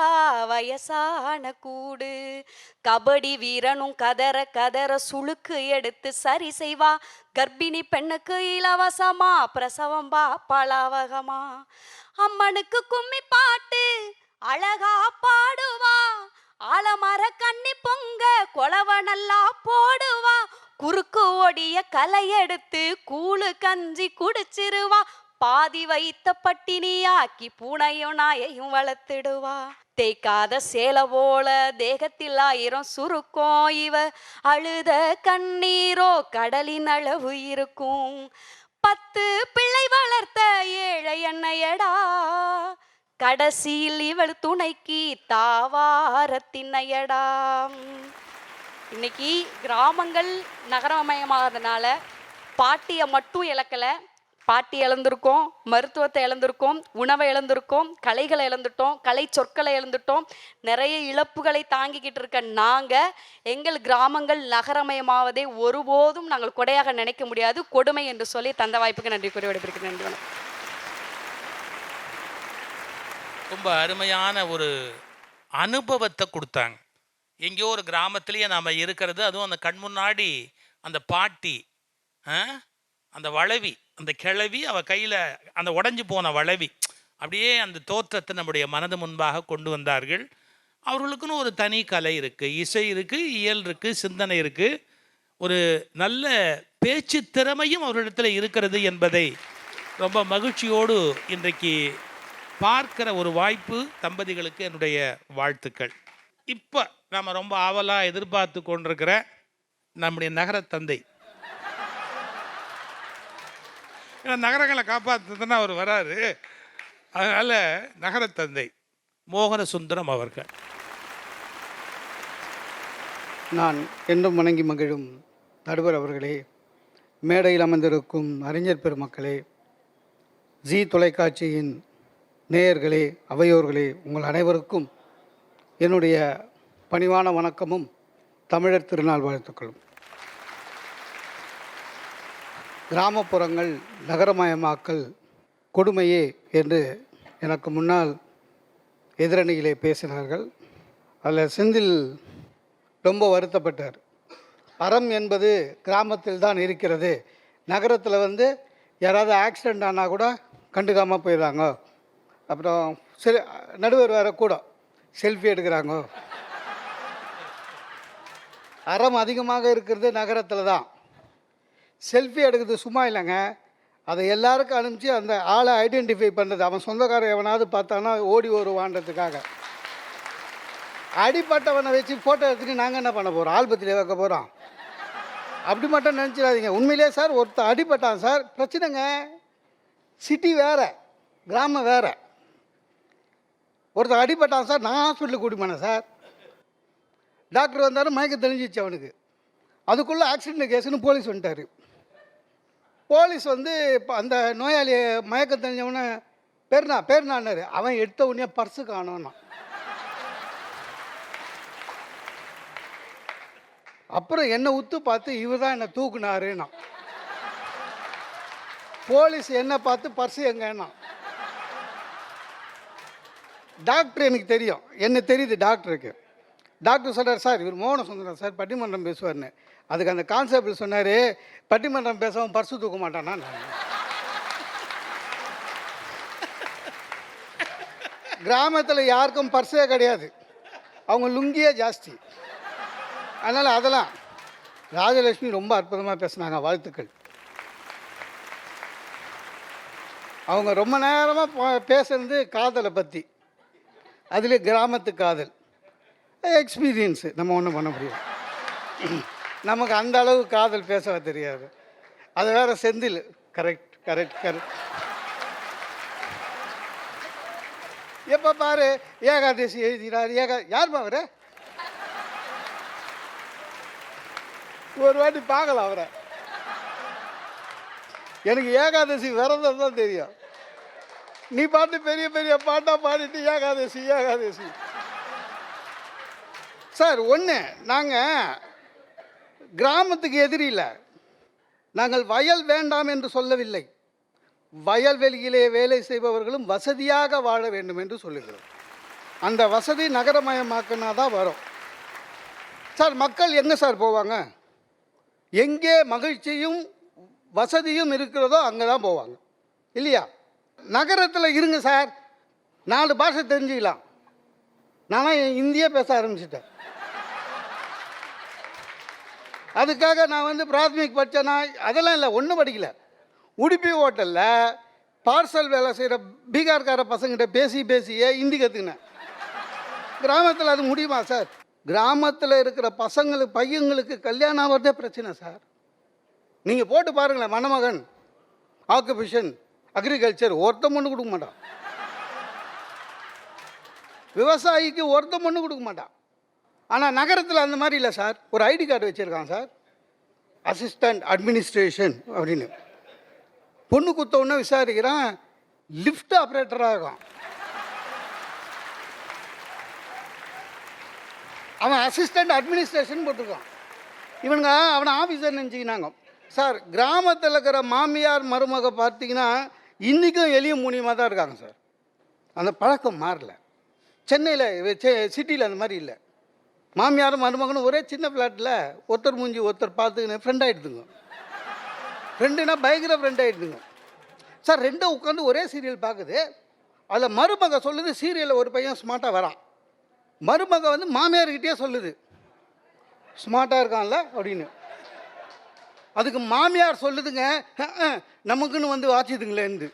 வயசான கூடு, கபடி வீரனும் கதற கதற சுளுக்கு எடுத்து சரி செய்வா, கர்ப்பிணி பெண்ணுக்கு இலவசமா பிரசவம் பலாவகமா, அம்மனுக்கு கும்மி பாட்டு அழகா பாடுவா, ஆலமர கண்ணி பொங்க கொலவ நல்லா போடுவா, குறுக்கு ஒடிய கலை எடுத்து கூழு கஞ்சி குடிச்சிருவா, பாதி வைத்த பட்டினியாக்கி பூனையும் நாயையும் வளர்த்திடுவா, தேய்க்காத சேலை போல தேகத்தில் 1000 சுருக்கம், இவ அழுத கண்ணீரோ கடலின் அளவு இருக்கும், 10 பிள்ளை வளர்த்த ஏழை என்னையடா, கடைசியில் இவள் துணைக்கு தாவாரத்தினையடா. இன்னைக்கு கிராமங்கள் நகரமயமாகறதுனால பாட்டியை மட்டும் இழக்கலை, பாட்டி இழந்திருக்கோம், மருத்துவத்தை இழந்திருக்கோம், உணவை இழந்திருக்கோம், கலைகளை இழந்துட்டோம், கலை சொற்களை இழந்துட்டோம். நிறைய இழப்புகளை தாங்கிக்கிட்டு இருக்க நாங்கள் எங்கள் கிராமங்கள் நகரமயமாவதை ஒருபோதும் நாங்கள் கொடையாக நினைக்க முடியாது. கொடுமை என்று சொல்லி தந்த வாய்ப்புக்கு நன்றி கூறி விடைபெறுகிறேன். நன்றி, வணக்கம். ரொம்ப அருமையான ஒரு அனுபவத்தை கொடுத்தாங்க. எங்கேயோ ஒரு கிராமத்திலேயே நாம் இருக்கிறது, அதுவும் அந்த கண் முன்னாடி அந்த பாட்டி, அந்த வளவி, அந்த கிழவி, அவள் கையில் அந்த உடஞ்சி போன வளவி, அப்படியே அந்த தோற்றத்தை நம்முடைய மனது முன்பாக கொண்டு வந்தார்கள். அவர்களுக்குன்னு ஒரு தனி கலை இருக்குது, இசை இருக்குது, இயல் இருக்குது, சிந்தனை இருக்குது, ஒரு நல்ல பேச்சு திறமையும் அவர்களிடத்தில் இருக்கிறது என்பதை ரொம்ப மகிழ்ச்சியோடு இன்றைக்கு பார்க்கிற ஒரு வாய்ப்பு தம்பதிகளுக்கு என்னுடைய வாழ்த்துக்கள். இப்போ நாம் ரொம்ப ஆவலாக எதிர்பார்த்து கொண்டிருக்கிற நம்முடைய நகரத்தந்தை, ஏன்னா நகரங்களை காப்பாற்றுறதுன்னா அவர் வராரு, அதனால் நகரத்தந்தை மோகன சுந்தரம் அவர்கள். நான் என்றும் வணங்கி மகிழும் நடுவர் அவர்களே, மேடையில் அமர்ந்திருக்கும் அறிஞர் பெருமக்களே, ஜி தொலைக்காட்சியின் நேயர்களே, அவையோர்களே, உங்கள் அனைவருக்கும் என்னுடைய பணிவான வணக்கமும் தமிழர் திருநாள் வாழ்த்துக்களும். கிராமப்புறங்கள் நகரமயமாக்கல் கொடுமையே என்று எனக்கு முன்னால் எதிரணியிலே பேசினார்கள். அதில் செந்தில் ரொம்ப வருத்தப்பட்டார். அறம் என்பது கிராமத்தில் தான் இருக்கிறது, நகரத்தில் யாராவது ஆக்சிடெண்ட் ஆனால் கூட கண்டுக்காமல் போயிடுறாங்க, அப்புறம் நடுவர் வேறு கூட செல்ஃபி எடுக்கிறாங்க. அறம் அதிகமாக இருக்கிறது நகரத்தில் தான். செல்ஃபி எடுக்கிறது சும்மா இல்லைங்க, அதை எல்லாருக்கும் அனுப்பிச்சு அந்த ஆளை ஐடென்டிஃபை பண்ணுறது. அவன் சொந்தக்காரன் எவனாவது பார்த்தானா ஓடி வருவான்றதுக்காக. அடிப்பட்டவனை வச்சு ஃபோட்டோ எடுத்துட்டு நாங்கள் என்ன பண்ண போகிறோம், ஆல்பத்தில் வைக்க போகிறோம்? அப்படி மட்டும் நினச்சிடாதீங்க. உண்மையிலே சார் ஒருத்தர் அடிப்பட்டான் சார், பிரச்சனைங்க. சிட்டி வேறு, கிராமம் வேறு. ஒருத்தர் அடிப்பட்டான் சார், நான் ஹாஸ்பிட்டலுக்கு கூட்டி போனேன் சார். டாக்டர் வந்தார், மயக்கம் தெளிஞ்சிச்சு அவனுக்கு. அதுக்குள்ளே ஆக்சிடென்ட் கேஸுன்னு போலீஸ் வந்துட்டார். போலீஸ் இப்போ அந்த நோயாளியை மயக்கம் தெளிஞ்சவன பேர்னான்னாரு. அவன் எடுத்த உடனே பர்ஸு காணோன்னா. அப்புறம் என்னை உத்து பார்த்து இவர் தான் என்னை தூக்குனாருன்னா. போலீஸ் என்னை பார்த்து பர்ஸு எங்கன்னா. டாக்டர் எனக்கு தெரியும், என்ன தெரியுது டாக்டருக்கு. டாக்டர் சொல்கிறார், சார் இவர் மோகன சுந்தரம் சார் பட்டிமன்றம் பேசுவார்னு. அதுக்கு அந்த கான்ஸ்டபிள் சொன்னார், பட்டிமன்றம் பேசாமல் பர்ஸு தூக்க மாட்டானா. கிராமத்தில் யாருக்கும் பர்ஸே கிடையாது, அவங்க லுங்கியே ஜாஸ்தி. அதனால் அதெல்லாம் ராஜலட்சுமி ரொம்ப அற்புதமாக பேசுனாங்க, வாழ்த்துக்கள். அவங்க ரொம்ப நேரமாக பேசுறது காதலை பற்றி, அதில் கிராமத்து காதல் எக்ஸ்பீரியன்ஸு. நம்ம ஒன்றும் பண்ண முடியாது, நமக்கு அந்த அளவு காதல் பேச தெரியாது. அது வேறு செந்தில். Correct correct correct. எப்போ பாரு ஏகாதசி எழுதினார். யாருப்பா அவரை? ஒரு வாட்டி பார்க்கலாம் அவரை. எனக்கு ஏகாதசி விரதம் தான் தெரியும். நீ பாட்டு பெரிய பெரிய பாட்டாக பாடிட்டு ஏகாதசி ஏகாதசி. சார் ஒன்று, நாங்கள் கிராமத்துக்கு எதிரி இல்லை. நாங்கள் வயல் வேண்டாம் என்று சொல்லவில்லை. வயல்வெளியிலே வேலை செய்பவர்களும் வசதியாக வாழ வேண்டும் என்று சொல்லுகிறோம். அந்த வசதி நகரமயமாக்கினா தான் வரும். சார் மக்கள் எங்கே சார் போவாங்க? எங்கே மகிழ்ச்சியும் வசதியும் இருக்கிறதோ அங்கே தான் போவாங்க, இல்லையா? நகரத்தில் இருங்க சார், 4 பாஷை தெரிஞ்சுக்கலாம். நானும் இந்தியே பேச ஆரம்பிச்சிட்டேன். அதுக்காக நான் பிராத்மிக் படித்தேன்னா அதெல்லாம் இல்லை, ஒன்றும் படிக்கல. உடுப்பி ஹோட்டலில் பார்சல் வேலை செய்கிற பீகார்கார பசங்கிட்ட பேசி பேசியே ஹிந்தி கற்றுக்கினேன். கிராமத்தில் அது முடியுமா சார்? கிராமத்தில் இருக்கிற பையங்களுக்கு கல்யாணம் ஆகிறதே பிரச்சனை சார். நீங்கள் போட்டு பாருங்களேன், மணமகன் ஆக்குபேஷன் அக்ரிகல்ச்சர் ஒருத்தம் ஒன்று கொடுக்க மாட்டான். விவசாயிக்கு ஒருத்தம் ஒன்று கொடுக்க மாட்டான். ஆனால் நகரத்தில் அந்த மாதிரி இல்லை சார். ஒரு ஐடி கார்டு வச்சுருக்கான் சார், அசிஸ்டண்ட் அட்மினிஸ்ட்ரேஷன் அப்படின்னு. பொண்ணு குத்த உடனே விசாரிக்கிறான், லிஃப்ட் ஆப்ரேட்டராக இருக்கான். அவன் அசிஸ்டண்ட் அட்மினிஸ்ட்ரேஷன் போட்டிருக்கான். இவனுங்க அவனை ஆஃபீஸர் நினச்சிக்கினாங்க. சார், கிராமத்தில் இருக்கிற மாமியார் மருமக பார்த்தீங்கன்னா இன்றைக்கும் எளிய மூலியமாக தான் இருக்காங்க சார். அந்த பழக்கம் மாறல. சென்னையில் சிட்டியில் அந்த மாதிரி இல்லை. மாமியாரும் மருமகனும் ஒரே சின்ன ஃப்ளாட்டில் ஒருத்தர் மூஞ்சி ஒருத்தர் பார்த்துக்கின்னு ஃப்ரெண்ட் ஆகிடுதுங்க. ஃப்ரெண்டுனா பயங்கர ஃப்ரெண்ட் ஆகிடுதுங்க சார். ரெண்டும் உட்காந்து ஒரே சீரியல் பார்க்குது. அதில் மருமக சொல்லுது, சீரியலில் ஒரு பையன் ஸ்மார்ட்டாக வரான். மருமக வந்து மாமியார்கிட்டே சொல்லுது, ஸ்மார்ட்டாக இருக்கான்ல அப்படின்னு. அதுக்கு மாமியார் சொல்லுதுங்க, நமக்குன்னு வந்து வாச்சிதுங்களேன்னு.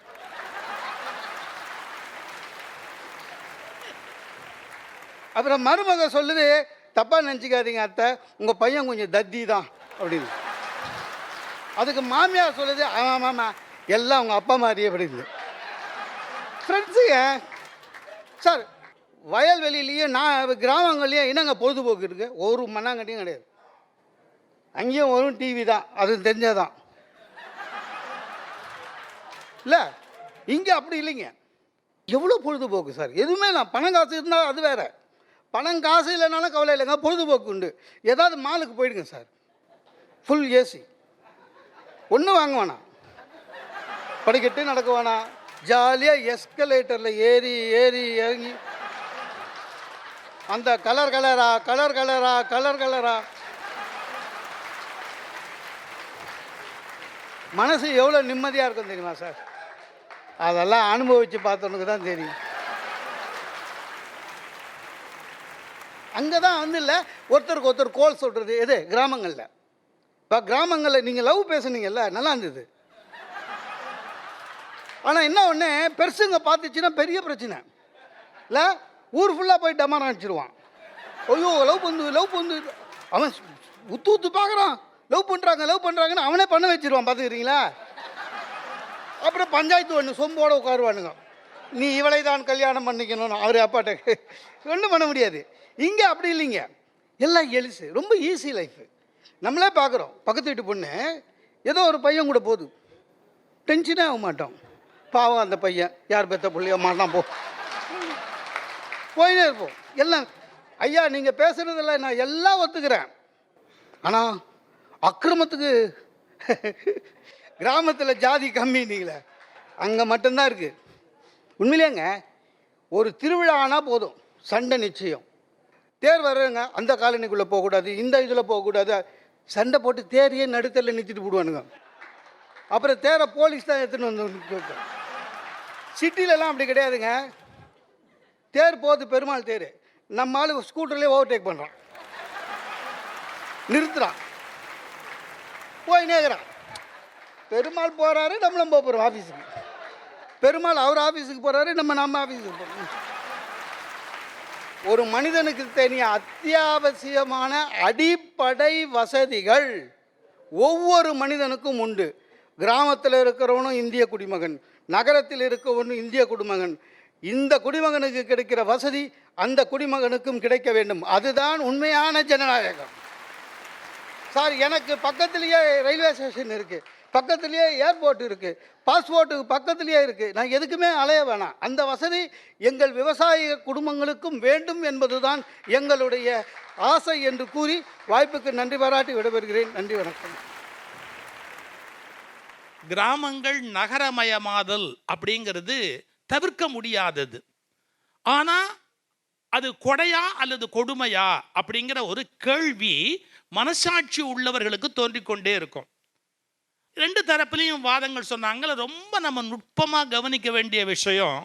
அப்புறம் மருமக சொல்லுது, தப்பாக நினச்சிக்காதீங்க அத்தை, உங்கள் பையன் கொஞ்சம் தத்தி தான் அப்படின்னு. அதுக்கு மாமியார் சொல்லுது, ஆமாம்மா எல்லாம் அவங்க அப்பா மாதிரியே அப்படின்னு. ஃப்ரெண்ட்ஸுங்க சார், வயல்வெளியிலையும் கிராமங்கள்லேயும் என்னங்க பொழுதுபோக்கு இருக்குது? ஒரு மண்ணாங்கட்டியும் கிடையாது. அங்கேயும் வரும் டிவி தான், அது தெரிஞ்சதான் இல்லை. இங்கே அப்படி இல்லைங்க. எவ்வளோ பொழுதுபோக்கு சார். எதுவுமே இல்லை. பணம் காசு இருந்தால் அது வேறு. பணம் காசு இல்லைனாலும் கவலை இல்லைங்க, பொழுதுபோக்கு உண்டு. ஏதாவது மாலுக்கு போயிடுங்க சார், ஃபுல் ஏசி, ஒன்றும் வாங்க வேணாம், படிக்கட்டு நடக்க வேணாம், ஜாலியாக எஸ்கலேட்டரில் ஏறி ஏறி இறங்கி அந்த கலர் கலரா மனசு எவ்வளோ நிம்மதியாக இருக்கும் தெரியுமா சார்? அதெல்லாம் அனுபவித்து பார்த்தவனுக்கு தான் தெரியும். அங்கே தான் வந்து இல்லை ஒருத்தருக்கு ஒருத்தர் கோல் சொல்கிறது. எது கிராமங்களில். இப்போ கிராமங்களில் நீங்கள் லவ் பேசுனீங்கல்ல, நல்லா இருந்தது. ஆனால் என்ன ஒன்று, பெருசுங்க பார்த்துச்சுன்னா பெரிய பிரச்சனை இல்லை. ஊர் ஃபுல்லாக போய் டமாரம் அடிச்சிடுவான். ஐயோ லவ் பண்ணு அவன் ஊத்து பார்க்குறான், லவ் பண்ணுறாங்கன்னு அவனே பண்ண வச்சிருவான். பார்த்துக்கிறீங்களா? அப்புறம் பஞ்சாயத்து ஒன்று சொம்போடு உட்காருவானுங்க, நீ இவளை தான் கல்யாணம் பண்ணிக்கணும்னு. அவர் அப்பாட்ட ஒன்றும் பண்ண முடியாது. இங்கே அப்படி இல்லைங்க, எல்லாம் எலிசு, ரொம்ப ஈஸி லைஃபு. நம்மளே பார்க்குறோம், பக்கத்து வீட்டு பொண்ணு ஏதோ ஒரு பையன் கூட போகுது, டென்ஷனே ஆக மாட்டோம். பாவம் அந்த பையன், யார் பெற்ற பிள்ளையோ மாட்டான், போயினே இருப்போம். எல்லாம் ஐயா நீங்கள் பேசுகிறதில்ல, நான் எல்லாம் ஒத்துக்கிறேன். ஆனால் அக்கிரமத்துக்கு கிராமத்தில் ஜாதி கம்மி நீங்களே, அங்கே மட்டும்தான் இருக்குது. உண்மையிலேங்க ஒரு திருவிழா ஆனால் போதும், சண்டை நிச்சயம். தேர் வர்றவங்க அந்த காலனிக்குள்ளே போகக்கூடாது, இந்த இதில் போகக்கூடாது, சண்டை போட்டு தேரையே நடுத்தரில் நிறுத்திட்டு போடுவானுங்க. அப்புறம் தேரை போலீஸ் தான் எடுத்துன்னு வந்து. சிட்டிலலாம் அப்படி கிடையாதுங்க. தேர் போகுது, பெருமாள் தேர், நம்ம ஆளு ஸ்கூட்டர்லேயே ஓவர்டேக் பண்ணுறான், நிறுத்துறான், போய் நேர்கிறான். பெருமாள் போகிறாரு, நம்மளும் போகிறோம் ஆஃபீஸுக்கு. பெருமாள் அவர் ஆஃபீஸுக்கு போகிறாரு, நம்ம ஆஃபீஸுக்கு போகிறோம். ஒரு மனிதனுக்கு தெரிய அத்தியாவசியமான அடிப்படை வசதிகள் ஒவ்வொரு மனிதனுக்கும் உண்டு. கிராமத்தில் இருக்கிறவனும் இந்திய குடிமகன், நகரத்தில் இருக்கிறவனும் இந்திய குடிமகன். இந்த குடிமகனுக்கு கிடைக்கிற வசதி அந்த குடிமகனுக்கும் கிடைக்க வேண்டும். அதுதான் உண்மையான ஜனநாயகம். சார், எனக்கு பக்கத்துலேயே ரயில்வே ஸ்டேஷன் இருக்குது, பக்கத்துலேயே ஏர்போர்ட் இருக்குது, பாஸ்போர்ட்டுக்கு பக்கத்துலேயே இருக்குது. நான் எதுக்குமே அலைய வேணாம். அந்த வசதி எங்கள் விவசாய குடும்பங்களுக்கும் வேண்டும் என்பதுதான் எங்களுடைய ஆசை என்று கூறி வாய்ப்புக்கு நன்றி பாராட்டி விடைபெறுகிறேன். நன்றி, வணக்கம். கிராமங்கள் நகரமயமாதல் அப்படிங்கிறது தவிர்க்க முடியாதது. ஆனால் அது கொடையா அல்லது கொடுமையா அப்படிங்கிற ஒரு கேள்வி மனசாட்சி உள்ளவர்களுக்கு தோன்றிக்கொண்டே இருக்கும். ரெண்டு தரப்புலையும் வாதங்கள் சொன்னாங்க. ரொம்ப நம்ம நுட்பமாக கவனிக்க வேண்டிய விஷயம்,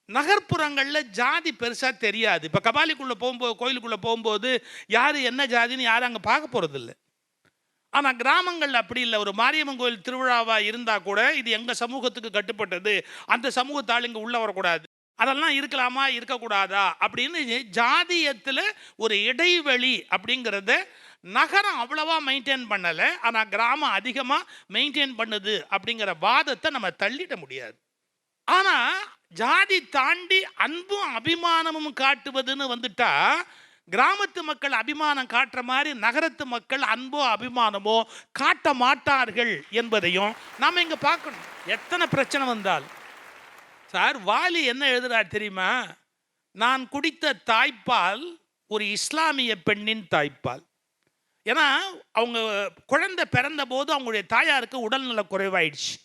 நகர்ப்புறங்களில் ஜாதி பெருசாக தெரியாது. இப்போ கபாலிக்குள்ளே போகும்போது, கோயிலுக்குள்ளே போகும்போது யார் என்ன ஜாதின்னு யாரும் அங்கே பார்க்க போகிறதில்ல. ஆனால் கிராமங்களில் அப்படி இல்லை. ஒரு மாரியம்மன் கோயில் திருவிழாவாக இருந்தால் கூட இது எங்கள் சமூகத்துக்கு கட்டுப்பட்டது, அந்த சமூகத்தால் இங்கே உள்ளே வரக்கூடாது, அதெல்லாம் இருக்கலாமா இருக்கக்கூடாதா அப்படின்னு ஜாதியத்தில் ஒரு இடைவெளி அப்படிங்கிறத நகரம் அவ்வளவா மெயின்டைன் பண்ணலை. ஆனால் கிராமம் அதிகமாக மெயின்டைன் பண்ணுது அப்படிங்கிற வாதத்தை நம்ம தள்ளிட முடியாது. ஆனால் ஜாதி தாண்டி அன்பும் அபிமானமும் காட்டுவதுன்னு வந்துட்டா கிராமத்து மக்கள் அபிமானம் காட்டுற மாதிரி நகரத்து மக்கள் அன்போ அபிமானமோ காட்ட மாட்டார்கள் என்பதையும் நாம் இங்கே பார்க்கணும். எத்தனை பிரச்சனை வந்தால் சார், வாலி என்ன எழுதுறார் தெரியுமா? நான் குடித்த தாய்ப்பால் ஒரு இஸ்லாமிய பெண்ணின் தாய்ப்பால். ஏன்னா அவங்க குழந்தை பிறந்த போது அவங்களுடைய தாயாருக்கு உடல்நல குறைவாயிடுச்சு.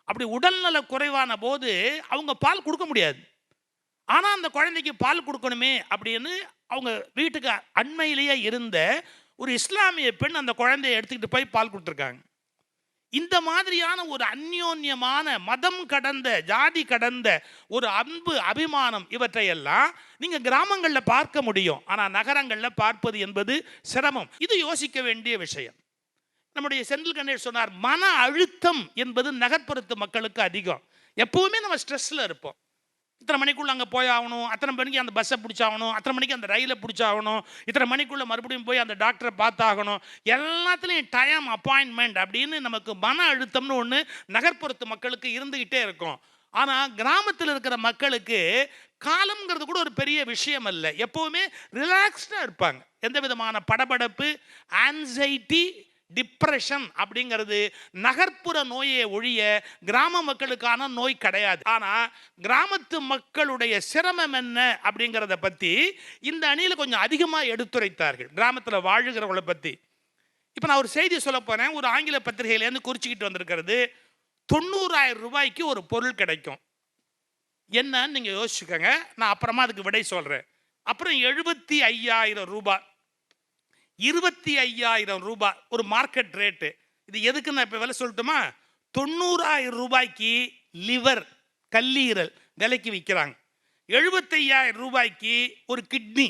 அப்படி உடல்நல குறைவான போது அவங்க பால் கொடுக்க முடியாது. ஆனால் அந்த குழந்தைக்கு பால் கொடுக்கணுமே அப்படின்னு அவங்க வீட்டுக்கு அண்மையிலேயே இருந்த ஒரு இஸ்லாமிய பெண் அந்த குழந்தையை எடுத்துக்கிட்டு போய் பால் கொடுத்துருக்காங்க. இந்த மாதிரியான ஒரு அந்யோன்யமான மதம் கடந்த ஜாதி கடந்த ஒரு அன்பு அபிமானம் இவற்றையெல்லாம் நீங்கள் கிராமங்களில் பார்க்க முடியும். ஆனால் நகரங்களில் பார்ப்பது என்பது சிரமம். இது யோசிக்க வேண்டிய விஷயம். நம்முடைய செந்தில் கணேஷ் சொன்னார், மன அழுத்தம் என்பது நகர்ப்புறத்து மக்களுக்கு அதிகம். எப்பவுமே நம்ம ஸ்ட்ரெஸ்ஸில் இருப்போம். இத்தனை மணிக்குள்ளே அங்கே போய் ஆகணும், அத்தனை மணிக்கு அந்த பஸ்ஸை பிடிச்சாகணும், அத்தனை மணிக்கு அந்த ரயிலை பிடிச்சாகணும், இத்தனை மணிக்குள்ளே மறுபடியும் போய் அந்த டாக்டரை பார்த்தாகணும், எல்லாத்துலேயும் டைம் அப்பாயின்மெண்ட் அப்படின்னு நமக்கு மன அழுத்தம்னு ஒன்று நகர்ப்புறத்து மக்களுக்கு இருந்துக்கிட்டே இருக்கும். ஆனால் கிராமத்தில் இருக்கிற மக்களுக்கு காலம்ங்கிறது கூட ஒரு பெரிய விஷயம் அல்ல. எப்போவுமே ரிலாக்ஸ்டாக இருப்பாங்க. எந்த விதமான படபடப்பு, ஆன்சைட்டி, டிப்ரெஷன் அப்படிங்கிறது நகர்ப்புற நோயை ஒழிய கிராம மக்களுக்கான நோய் கிடையாது. ஆனால் கிராமத்து மக்களுடைய சிரமம் என்ன அப்படிங்கிறத பற்றி இந்த அணியில் கொஞ்சம் அதிகமாக எடுத்துரைத்தார்கள், கிராமத்தில் வாழுகிறவங்களை பற்றி. இப்போ நான் ஒரு செய்தி சொல்ல போகிறேன். ஒரு ஆங்கில பத்திரிகையிலேருந்து குறிச்சிக்கிட்டு வந்திருக்கிறது. 90,000 ரூபாய்க்கு ஒரு பொருள் கிடைக்கும். என்னன்னு நீங்கள் யோசிச்சுக்கோங்க, நான் அப்புறமா அதுக்கு விடை சொல்கிறேன். அப்புறம் 75,000 ரூபாய், 25,000 ரூபாய் ஒரு மார்க்கெட் ரேட்டு. இது எதுக்கு நான் இப்போ விலை சொல்லட்டுமா? 90,000 ரூபாய்க்கு லிவர், கல்லீரல் விலைக்கு விற்கிறாங்க. 75,000 ரூபாய்க்கு ஒரு கிட்னி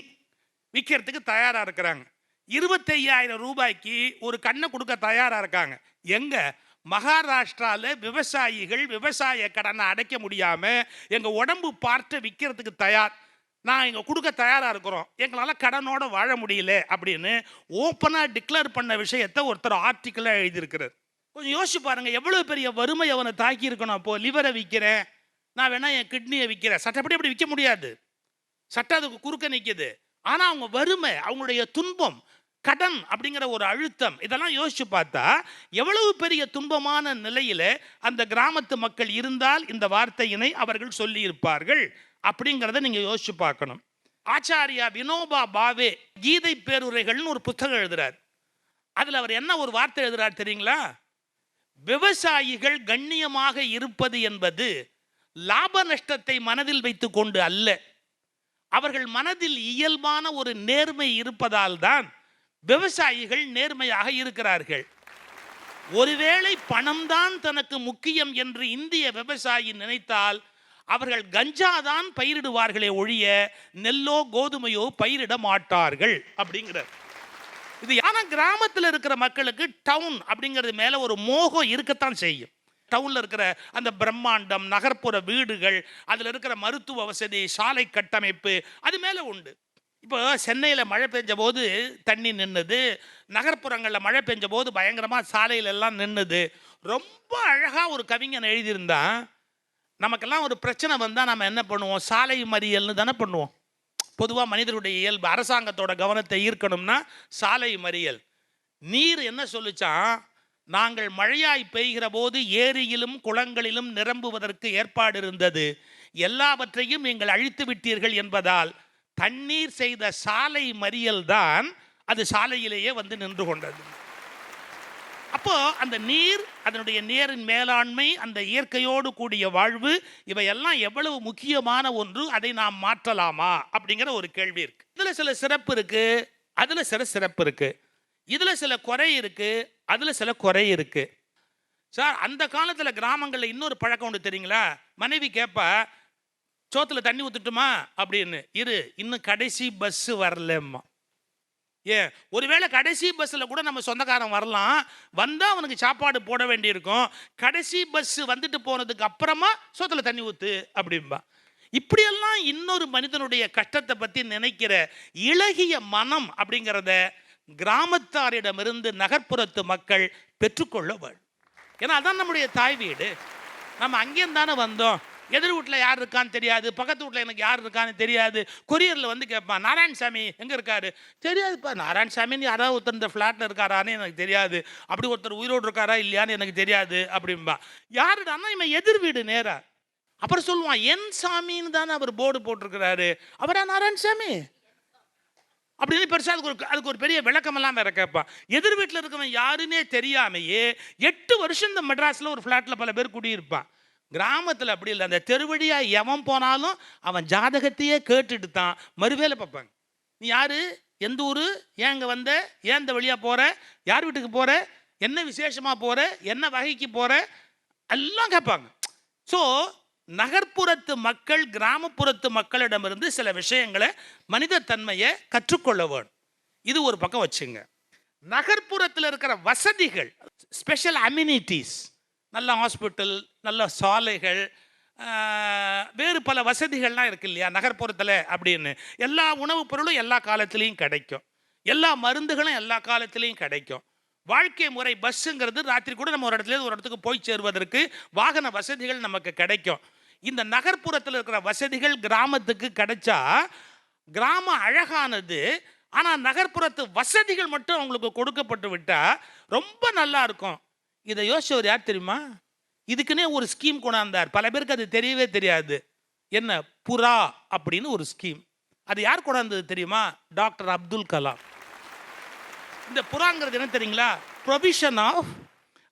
விற்கிறதுக்கு தயாராக இருக்கிறாங்க. 25,000 ரூபாய்க்கு ஒரு கண்ணை கொடுக்க தயாராக இருக்காங்க. எங்கே? மகாராஷ்டிராவில் விவசாயிகள் விவசாய கடனை அடைக்க முடியாமல் எங்கள் உடம்பு பார்ட்டை விற்கிறதுக்கு தயார், நான் இங்கே கொடுக்க தயாராக இருக்கிறோம், எங்களால் கடனோட வாழ முடியல அப்படின்னு ஓப்பனாக டிக்ளேர் பண்ண விஷயத்தை ஒருத்தர் ஆர்டிக்கலாக எழுதியிருக்கிறார். கொஞ்சம் யோசிச்சு பாருங்கள், எவ்வளோ பெரிய வறுமை அவனை தாக்கி இருக்கணும். அப்போது லிவரை விற்கிறேன், நான் வேணா என் கிட்னியை விற்கிறேன், சட்டப்படி அப்படி விற்க முடியாது, சட்டம் அதுக்கு குறுக்க நிற்கிது. ஆனால் அவங்க வறுமை, அவங்களுடைய துன்பம், கடன் அப்படிங்கிற ஒரு அழுத்தம், இதெல்லாம் யோசிச்சு பார்த்தா எவ்வளவு பெரிய துன்பமான நிலையில் அந்த கிராமத்து மக்கள் இருந்தால் இந்த வார்த்தையினை அவர்கள் சொல்லியிருப்பார்கள் அப்படிங்கிறத நீங்கள் யோசிச்சு பார்க்கணும். ஆச்சாரியா வினோபா பாவே கீதை பேருரைகள்னு ஒரு புத்தகம் எழுதுறார். அதில் அவர் என்ன ஒரு வார்த்தை எழுதுறார் தெரியுங்களா? விவசாயிகள் கண்ணியமாக இருப்பது என்பது லாப நஷ்டத்தை மனதில் வைத்து கொண்டு அல்ல, அவர்கள் மனதில் இயல்பான ஒரு நேர்மை இருப்பதால் தான் விவசாயிகள் நேர்மையாக இருக்கிறார்கள். ஒருவேளை பணம்தான் தனக்கு முக்கியம் என்று இந்திய விவசாயி நினைத்தால் அவர்கள் கஞ்சாதான் பயிரிடுவார்களே ஒழிய நெல்லோ கோதுமையோ பயிரிட மாட்டார்கள் அப்படிங்கிறார். இது யானா கிராமத்தில் இருக்கிற மக்களுக்கு டவுன் அப்படிங்கிறது மேலே ஒரு மோகம் இருக்கத்தான் செய்யும். டவுனில் இருக்கிற அந்த பிரம்மாண்டம், நகர்ப்புற வீடுகள், அதில் இருக்கிற மருத்துவ வசதி, சாலை கட்டமைப்பு அது மேலே உண்டு. இப்போ சென்னையில் மழை பெஞ்ச போது தண்ணி நின்றுது, நகர்ப்புறங்களில் மழை பெஞ்ச போது பயங்கரமாக சாலையில எல்லாம் நின்றுது. ரொம்ப அழகாக ஒரு கவிஞன் எழுதியிருந்தான், நமக்கெல்லாம் ஒரு பிரச்சனை வந்தால் நம்ம என்ன பண்ணுவோம்? சாலை மறியல்னு தானே பண்ணுவோம். பொதுவாக மனிதருடைய இயல்பு, அரசாங்கத்தோட கவனத்தை ஈர்க்கணும்னா சாலை மறியல். நீர் என்ன சொல்லிச்சான்? நாங்கள் மழையாய் பெய்கிற போது ஏரியிலும் குளங்களிலும் நிரம்புவதற்கு ஏற்பாடு இருந்தது, எல்லாவற்றையும் நீங்கள் அழித்து விட்டீர்கள் என்பதால் தண்ணீர் செய்த சாலை மறியல் தான் அது சாலையிலேயே வந்து நின்று கொண்டது. அப்போ அந்த நீர், அதனுடைய நீரின் மேலாண்மை, அந்த இயற்கையோடு கூடிய வாழ்வு, இவையெல்லாம் எவ்வளவு முக்கியமான ஒன்று, அதை நாம் மாற்றலாமா அப்படிங்கிற ஒரு கேள்வி இருக்கு. இதுல சில சிறப்பு இருக்கு, அதுல சில சிறப்பு இருக்கு, இதுல சில குறை இருக்கு, அதுல சில குறை இருக்கு. சார், அந்த காலத்துல கிராமங்கள்ல இன்னொரு பழக்கம் உண்டு தெரியுங்களா? மனைவி கேட்பா, சோத்துல தண்ணி ஊத்துட்டுமா அப்படின்னு. இன்னும் கடைசி பஸ் வரலம்மா. ஏன், ஒருவேளை கடைசி பஸ்ஸில் கூட நம்ம சொந்தக்காரன் வரலாம், வந்தால் அவனுக்கு சாப்பாடு போட வேண்டியிருக்கும், கடைசி பஸ் வந்துட்டு போனதுக்கு அப்புறமா சோத்துல தண்ணி ஊற்று அப்படின்பா. இப்படியெல்லாம் இன்னொரு மனிதனுடைய கஷ்டத்தை பற்றி நினைக்கிற இளகிய மனம் அப்படிங்கிறத கிராமத்தாரிடமிருந்து நகர்ப்புறத்து மக்கள் பெற்றுக்கொள்ள வேண்டும். ஏன்னா அதான் நம்முடைய தாய் வீடு, நம்ம அங்கேயும் தானே வந்தோம். எதிர் வீட்டில் யார் இருக்கான்னு தெரியாது, பக்கத்து வீட்டில் எனக்கு யார் இருக்கான்னு தெரியாது. கொரியரில் வந்து கேட்பான், நாராயணசாமி எங்கே இருக்காரு? தெரியாதுப்பா. நாராயணசாமின்னு யாராவது ஒருத்தர் இந்த ஃப்ளாட்டில் இருக்காரான்னு எனக்கு தெரியாது. அப்படி ஒருத்தர் உயிரோடு இருக்காரா இல்லையான்னு எனக்கு தெரியாது அப்படின்பா. யாருடான்னா இவன் எதிர் வீடு நேரா. அப்புறம் சொல்லுவான், என் சாமின்னு தானே அவர் போர்டு போட்டிருக்கிறாரு, அவரா நாராயணசாமி அப்படின்னு பெருசாக அதுக்கு ஒரு பெரிய விளக்கமெல்லாம் வேற கேட்பான். எதிர் வீட்டில் இருக்கவன் யாருன்னே தெரியாமையே 8 வருஷம் இந்த மெட்ராஸில் ஒரு ஃப்ளாட்டில் பல பேர் குடியிருப்பான். கிராமத்தில் அப்படி இல்லை. அந்த தெருவழியா எவன் போனாலும் அவன் ஜாதகத்தையே கேட்டுட்டு தான் மறுவேலை பார்ப்பாங்க. நீ யாரு, எந்த ஊர், ஏன் இங்கே வந்த, ஏன் இந்த வழியாக போகிற, யார் வீட்டுக்கு போகிற, என்ன விசேஷமாக போகிற, என்ன வகைக்கு போகிற, எல்லாம் கேட்பாங்க. ஸோ நகர்ப்புறத்து மக்கள் கிராமப்புறத்து மக்களிடமிருந்து சில விஷயங்களை மனித தன்மையை கற்றுக்கொள்ள வேணும். இது ஒரு பக்கம் வச்சுங்க. நகர்ப்புறத்தில் இருக்கிற வசதிகள், ஸ்பெஷல் அம்யூனிட்டிஸ், நல்ல ஹாஸ்பிட்டல், நல்ல சாலைகள், வேறு பல வசதிகள்லாம் இருக்கு இல்லையா நகர்ப்புறத்தில் அப்படின்னு. எல்லா உணவுப் பொருளும் எல்லா காலத்துலேயும் கிடைக்கும், எல்லா மருந்துகளும் எல்லா காலத்துலேயும் கிடைக்கும். வாழ்க்கை முறை பஸ்ஸுங்கிறது ராத்திரி கூட நம்ம ஒரு இடத்துல ஒரு இடத்துக்கு போய் சேருவதற்கு வாகன வசதிகள் நமக்கு கிடைக்கும். இந்த நகர்ப்புறத்தில் இருக்கிற வசதிகள் கிராமத்துக்கு கிடைச்சா கிராமம் அழகானது. ஆனால் நகர்ப்புறத்து வசதிகள் மட்டும் அவங்களுக்கு கொடுக்கப்பட்டு விட்டா ரொம்ப நல்லா இருக்கும். இதை யோசிச்சவர் யார் தெரியுமா? இதுக்குன்னே ஒரு ஸ்கீம் கொண்டாந்தார். பல பேருக்கு அது தெரியவே தெரியாது. என்ன, புறா அப்படின்னு ஒரு ஸ்கீம். அது யார் கொண்டாந்தது தெரியுமா? டாக்டர் அப்துல் கலாம். இந்த புறாங்கிறது என்ன தெரியுங்களா? Provision of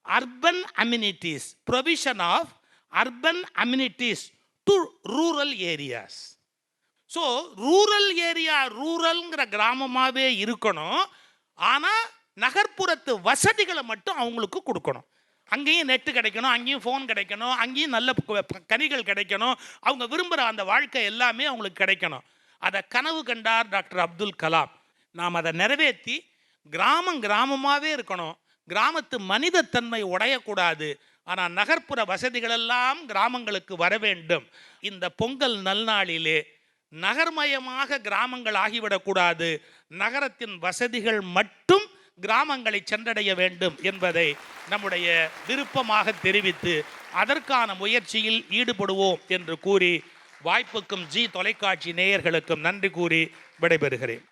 urban amenities, provision of urban amenities to rural areas. So rural area ரூரல்ங்கிற கிராமமாகவே இருக்கணும். ஆனால் நகர்ப்புறத்து வசதிகளை மட்டும் அவங்களுக்கு கொடுக்கணும். அங்கேயும் நெட்டு கிடைக்கணும், அங்கேயும் ஃபோன் கிடைக்கணும், அங்கேயும் நல்ல கனிகள் கிடைக்கணும், அவங்க விரும்புகிற அந்த வாழ்க்கை எல்லாமே அவங்களுக்கு கிடைக்கணும். அதை கனவு கண்டார் டாக்டர் அப்துல் கலாம். நாம் அதை நிறைவேற்றி கிராமம் கிராமமாகவே இருக்கணும். கிராமத்து மனிதத்தன்மை உடையக்கூடாது. ஆனால் நகர்ப்புற வசதிகளெல்லாம் கிராமங்களுக்கு வர வேண்டும். இந்த பொங்கல் நல்நாளிலே நகர்மயமாக கிராமங்கள் ஆகிவிடக்கூடாது. நகரத்தின் வசதிகள் மட்டும் கிராமங்களை சென்றடைய வேண்டும் என்பதை நம்முடைய விருப்பமாக தெரிவித்து அதற்கான முயற்சியில் ஈடுபடுவோம் என்று கூறி வாய்ப்புக்கும் ஜி தொலைக்காட்சி நேயர்களுக்கும் நன்றி கூறி விடைபெறுகிறேன்.